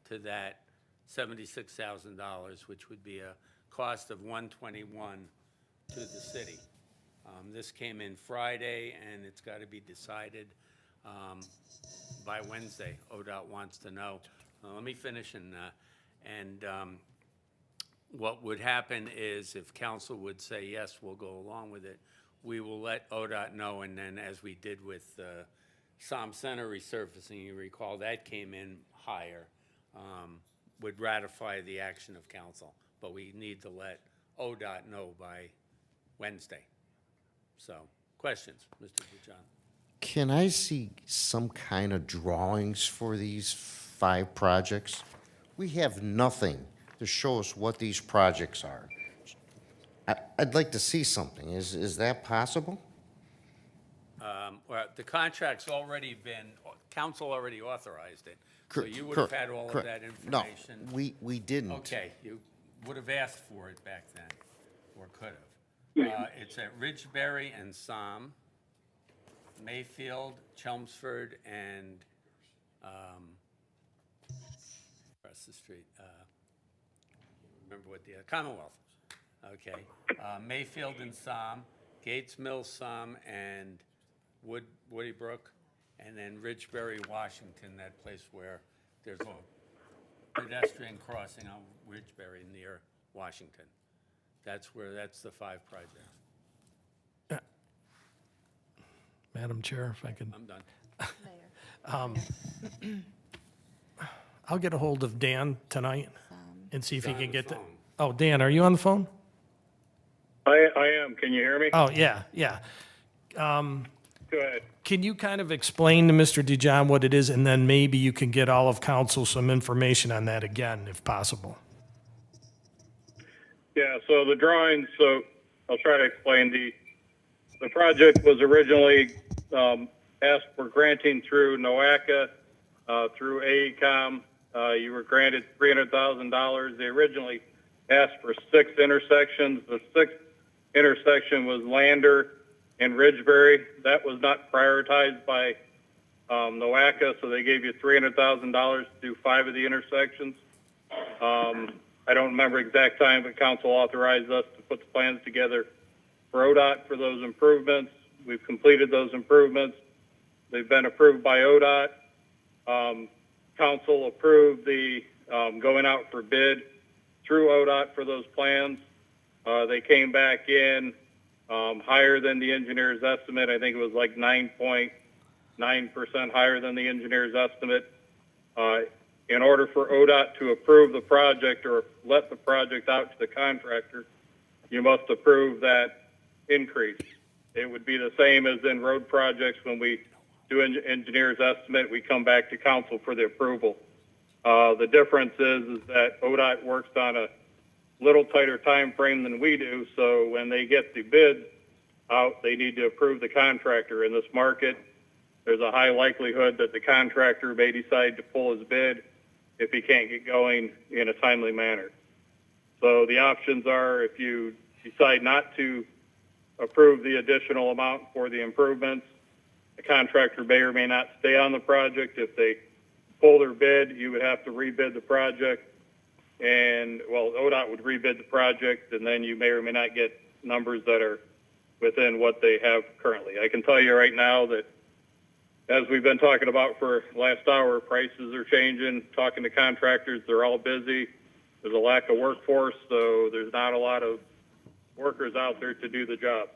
to that $76,000, which would be a cost of $121 to the city. This came in Friday, and it's got to be decided by Wednesday. ODOT wants to know. Let me finish, and what would happen is if council would say, yes, we'll go along with it, we will let ODOT know, and then as we did with Som Center resurfacing, you recall, that came in higher, would ratify the action of council. But we need to let ODOT know by Wednesday. So, questions, Mr. Bujon? Can I see some kind of drawings for these 5 projects? We have nothing to show us what these projects are. I'd like to see something. Is that possible? Well, the contract's already been, council already authorized it. So you would have had all of Correct. that information. No, we didn't. Okay, you would have asked for it back then, or could have. It's at Ridgeberry and Som, Mayfield, Chelmsford, and across the street. Remember what the Commonwealth. Okay, Mayfield and Som, Gates Mill, Som, and Woody Brook, and then Ridgeberry, Washington, that place where there's a pedestrian crossing on Ridgeberry near Washington. That's the 5 projects. Madam Chair, if I could, I'm done. I'll get a hold of Dan tonight and see if he He's can on get the the. phone. Oh, Dan, are you on the phone? I am. Can you hear me? Oh, yeah. Go ahead. Can you kind of explain to Mr. DeJohn what it is, and then maybe you can get all of council some information on that again, if possible? Yeah, so the drawings, so I'll try to explain. The project was originally asked for granting through NOACA, through AECOM. You were granted $300,000. They originally asked for 6 intersections. The 6th intersection was Lander and Ridgeberry. That was not prioritized by NOACA, so they gave you $300,000 to do 5 of the intersections. I don't remember exact time, but council authorized us to put the plans together for ODOT for those improvements. We've completed those improvements. They've been approved by ODOT. Council approved the going out for bid through ODOT for those plans. They came back in higher than the engineer's estimate. I think it was like 9.9% higher than the engineer's estimate. In order for ODOT to approve the project or let the project out to the contractor, you must approve that increase. It would be the same as in road projects. When we do engineer's estimate, we come back to council for the approval. The difference is that ODOT works on a little tighter time frame than we do, so when they get the bid out, they need to approve the contractor. In this market, there's a high likelihood that the contractor may decide to pull his bid if he can't get going in a timely manner. So the options are, if you decide not to approve the additional amount for the improvements, the contractor may or may not stay on the project. If they pull their bid, you would have to rebid the project. And, well, ODOT would rebid the project, and then you may or may not get numbers that are within what they have currently. I can tell you right now that, as we've been talking about for last hour, prices are changing. Talking to contractors, they're all busy. There's a lack of workforce, so there's not a lot of workers out there to do the jobs.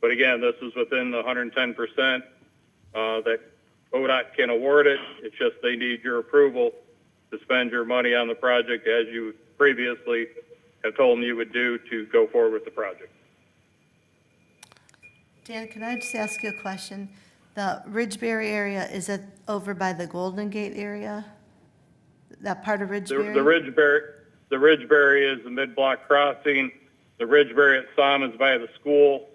But again, this is within the 110% that ODOT can award it. It's just they need your approval to spend your money on the project as you previously have told them you would do to go forward with the project. Dan, can I just ask you a question? The Ridgeberry area, is it over by the Golden Gate area? That part of The Ridgeberry? Ridgeberry is the mid-block crossing. The Ridgeberry at Som is by the school.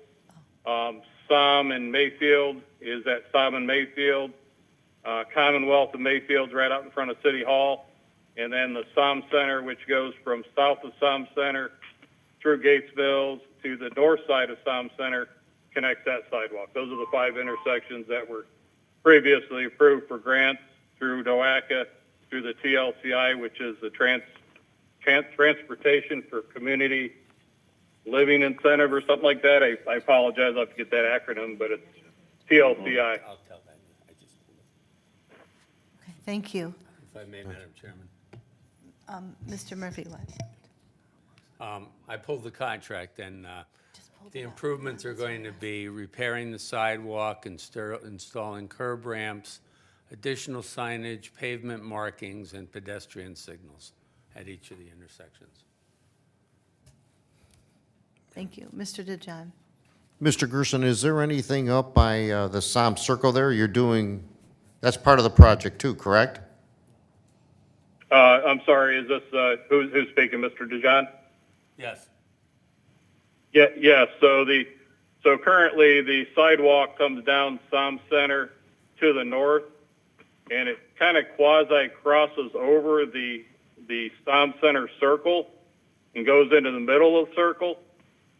Som and Mayfield is at Som and Mayfield. Commonwealth of Mayfield's right out in front of City Hall. And then the Som Center, which goes from south of Som Center through Gatesville to the north side of Som Center, connects that sidewalk. Those are the 5 intersections that were previously approved for grants through NOACA, through the TLCI, which is the Transportation for Community Living Incentive or something like that. I apologize, I have to get that acronym, but it's TLCI. I'll tell that. I just, Okay, thank you. if I may, Madam Chairman. Mr. Murphy, what? I pulled the contract, and Just pull the it up. improvements are going to be repairing the sidewalk, installing curb ramps, additional signage, pavement markings, and pedestrian signals at each of the intersections. Thank you. Mr. DeJohn? Mr. Gerson, is there anything up by the Som Circle there? You're doing, that's part of the project too, correct? I'm sorry, is this, who's speaking, Mr. DeJohn? Yes. Yeah, so currently the sidewalk comes down Som Center to the north, and it kind of quasi crosses over the Som Center circle and goes into the middle of the circle.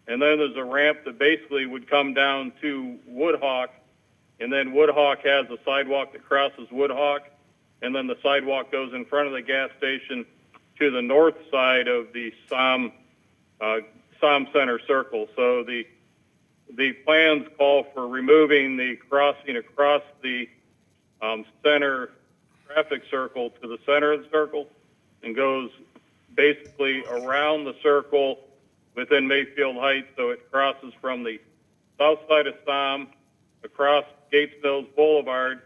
And then there's a ramp that basically would come down to Woodhawk, and then Woodhawk has a sidewalk that crosses Woodhawk, and then the sidewalk goes in front of the gas station to the north side of the Som Center circle. So the plans call for removing the crossing across the center traffic circle to the center of the circle, and goes basically around the circle within Mayfield Heights, so it crosses from the south side of Som, across Gates Mills Boulevard,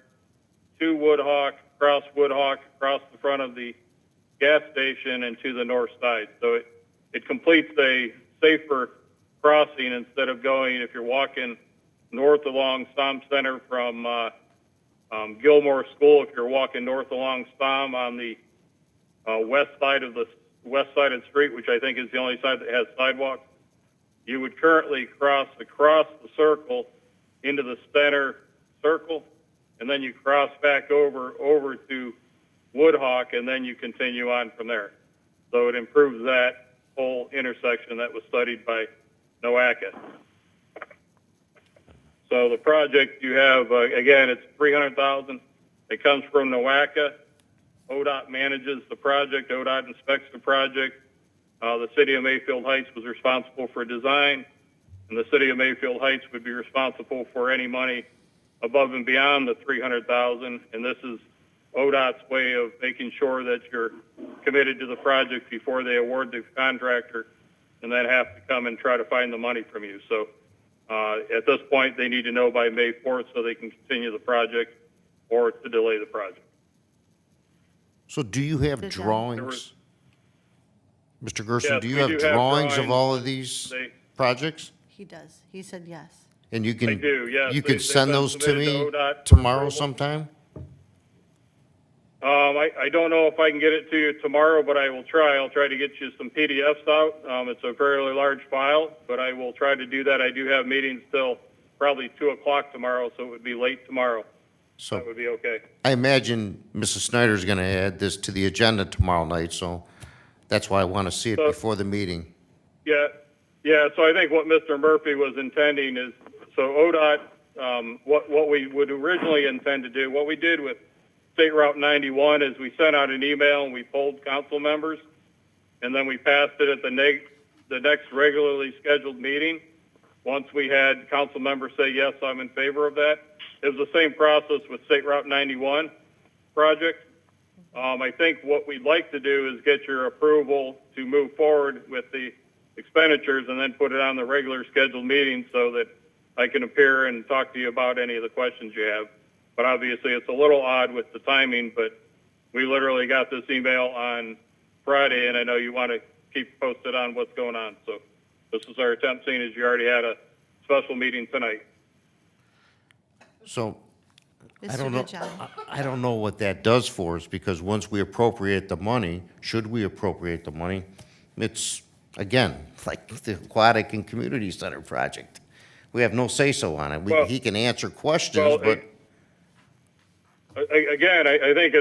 to Woodhawk, across the front of the gas station, and to the north side. So it completes a safer crossing instead of going, if you're walking north along Som Center from Gilmore School, if you're walking north along Som on the west side of the street, which I think is the only side that has sidewalks, you would currently cross across the circle into the center circle, and then you cross back over to Woodhawk, and then you continue on from there. So it improves that whole intersection that was studied by NOACA. So the project you have, again, it's $300,000. It comes from NOACA. ODOT manages the project. ODOT inspects the project. The city of Mayfield Heights was responsible for design, and the city of Mayfield Heights would be responsible for any money above and beyond the $300,000. And this is ODOT's way of making sure that you're committed to the project before they award the contractor, and then have to come and try to find the money from you. So at this point, they need to know by May 4th so they can continue the project or to delay the project. So do you have Good job. drawings? Mr. Gerson, Yes, do you we have do have drawings of drawings. all of these They- projects? He does. He said yes. And you I can, do, yes. you They- could they've send been those to submitted me ODOT for tomorrow approval. sometime? I don't know if I can get it to you tomorrow, but I will try. I'll try to get you some PDFs out. It's a fairly large file, but I will try to do that. I do have meetings till probably 2 o'clock tomorrow, so it would be late tomorrow. So That would be okay. I imagine Mrs. Snyder's going to add this to the agenda tomorrow night, so that's why I want to see it So- before the meeting. Yeah, so I think what Mr. Murphy was intending is, so ODOT, what we would originally intend to do, what we did with State Route 91 is we sent out an email and we polled council members, and then we passed it at the next regularly scheduled meeting. Once we had council members say, yes, I'm in favor of that. It was the same process with State Route 91 project. I think what we'd like to do is get your approval to move forward with the expenditures and then put it on the regular scheduled meeting so that I can appear and talk to you about any of the questions you have. But obviously it's a little odd with the timing, but we literally got this email on Friday, and I know you want to keep posted on what's going on. So this is our attempt, seeing as you already had a special meeting tonight. So I don't Mr. know, DeJong. I don't know what that does for us, because once we appropriate the money, should we appropriate the money, it's, again, like the Aquatic and Community Center project. We have no say-so on it. Well- He can answer questions, Well, but Again, I think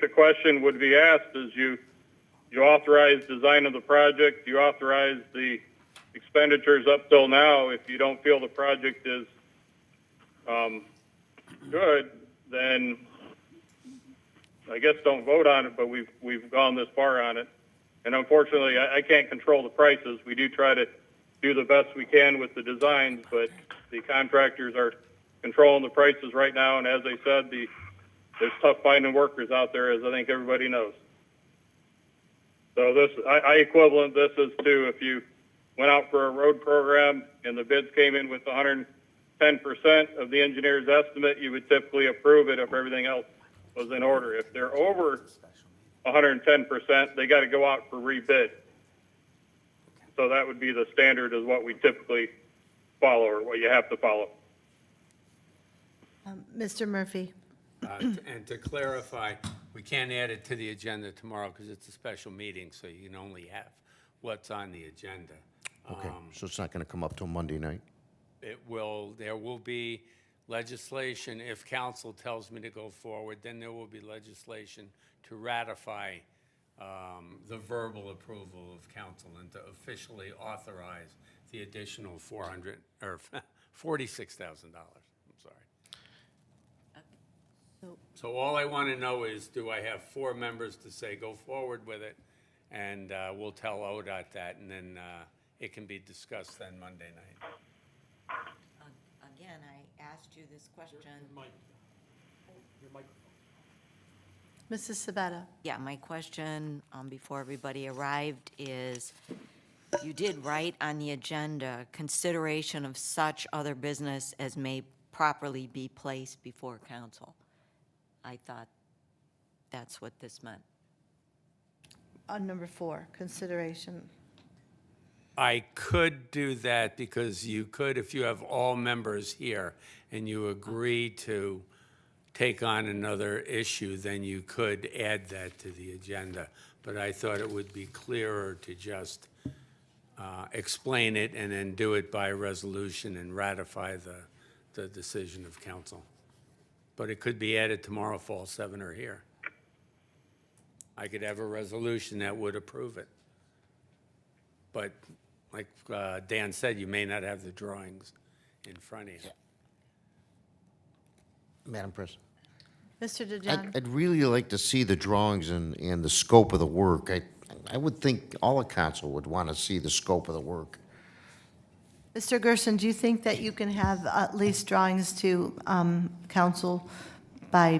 the question would be asked is you authorize design of the project, you authorize the expenditures up till now. If you don't feel the project is good, then I guess don't vote on it, but we've gone this far on it. And unfortunately, I can't control the prices. We do try to do the best we can with the designs, but the contractors are controlling the prices right now. And as I said, there's tough finding workers out there, as I think everybody knows. So I equivalent this as to if you went out for a road program and the bids came in with 110% of the engineer's estimate, you would typically approve it if everything else was in order. If they're over 110%, they got to go out for rebid. So that would be the standard, is what we typically follow, or what you have to follow. Mr. Murphy. And to clarify, we can't add it to the agenda tomorrow because it's a special meeting, so you can only have what's on the agenda. okay, so it's not going to come up till Monday night? There will be legislation, if council tells me to go forward, then there will be legislation to ratify the verbal approval of council and to officially authorize the additional $46,000. I'm sorry. So all I want to know is, do I have 4 members to say go forward with it? And we'll tell ODOT that, and then it can be discussed then Monday night. Again, I asked you this question. Mrs. Sabetta. Yeah, my question before everybody arrived is, you did write on the agenda, consideration of such other business as may properly be placed before council. I thought that's what this meant. On number 4, consideration. I could do that because you could, if you have all members here and you agree to take on another issue, then you could add that to the agenda. But I thought it would be clearer to just explain it and then do it by resolution and ratify the decision of council. But it could be added tomorrow if all 7 are here. I could have a resolution that would approve it. But like Dan said, you may not have the drawings in front of you. Madam President? Mr. DeJong. I'd really like to see the drawings and the scope of the work. I would think all the council would want to see the scope of the work. Mr. Gerson, do you think that you can have at least drawings to council by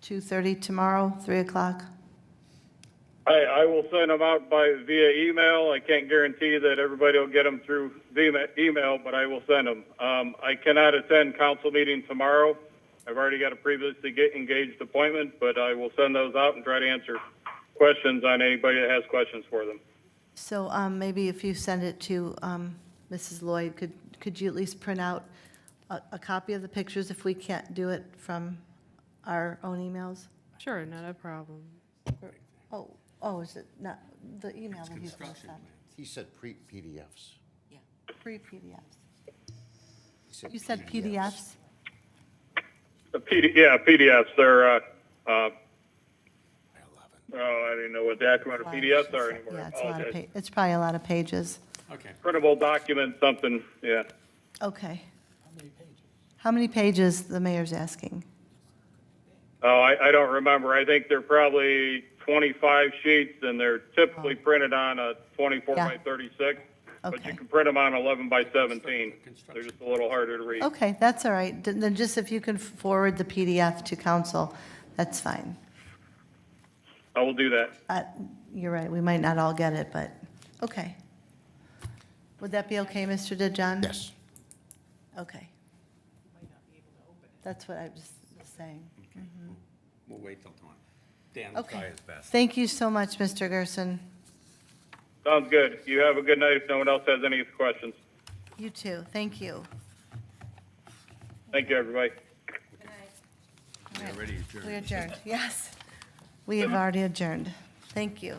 2:30 tomorrow, 3 o'clock? I will send them out via email. I can't guarantee that everybody will get them through email, but I will send them. I cannot attend council meeting tomorrow. I've already got a previously engaged appointment, but I will send those out and try to answer questions on anybody that has questions for them. So maybe if you send it to Mrs. Lloyd, could you at least print out a copy of the pictures if we can't do it from our own emails? Sure, not a problem. Oh, is it not the email that he's going to send? He said pre-PDFs. Pre-PDFs. You said PDFs? PDFs. They're, I didn't know what the acronym of PDFs are anymore. Yeah, it's a lot of it's probably a lot of pages. Okay. Printable document, something, yeah. Okay. How many pages, the mayor's asking? Oh, I don't remember. I think they're probably 25 sheets, and they're typically printed on a 24 Yeah. by 36. But Okay. you can print them on 11 by 17. They're just a little harder to read. Okay, that's all right. Then just if you can forward the PDF to council, that's fine. I will do that. You're right, we might not all get it, but, okay. Would that be okay, Mr. DeJong? Yes. Okay. That's what I was saying. We'll wait till tomorrow. Dan will try Okay. his best. Thank you so much, Mr. Gerson. Sounds good. You have a good night if no one else has any questions. You too, thank you. Thank you, everybody. Good night. We already adjourned. We adjourned, yes. We have already adjourned. Thank you.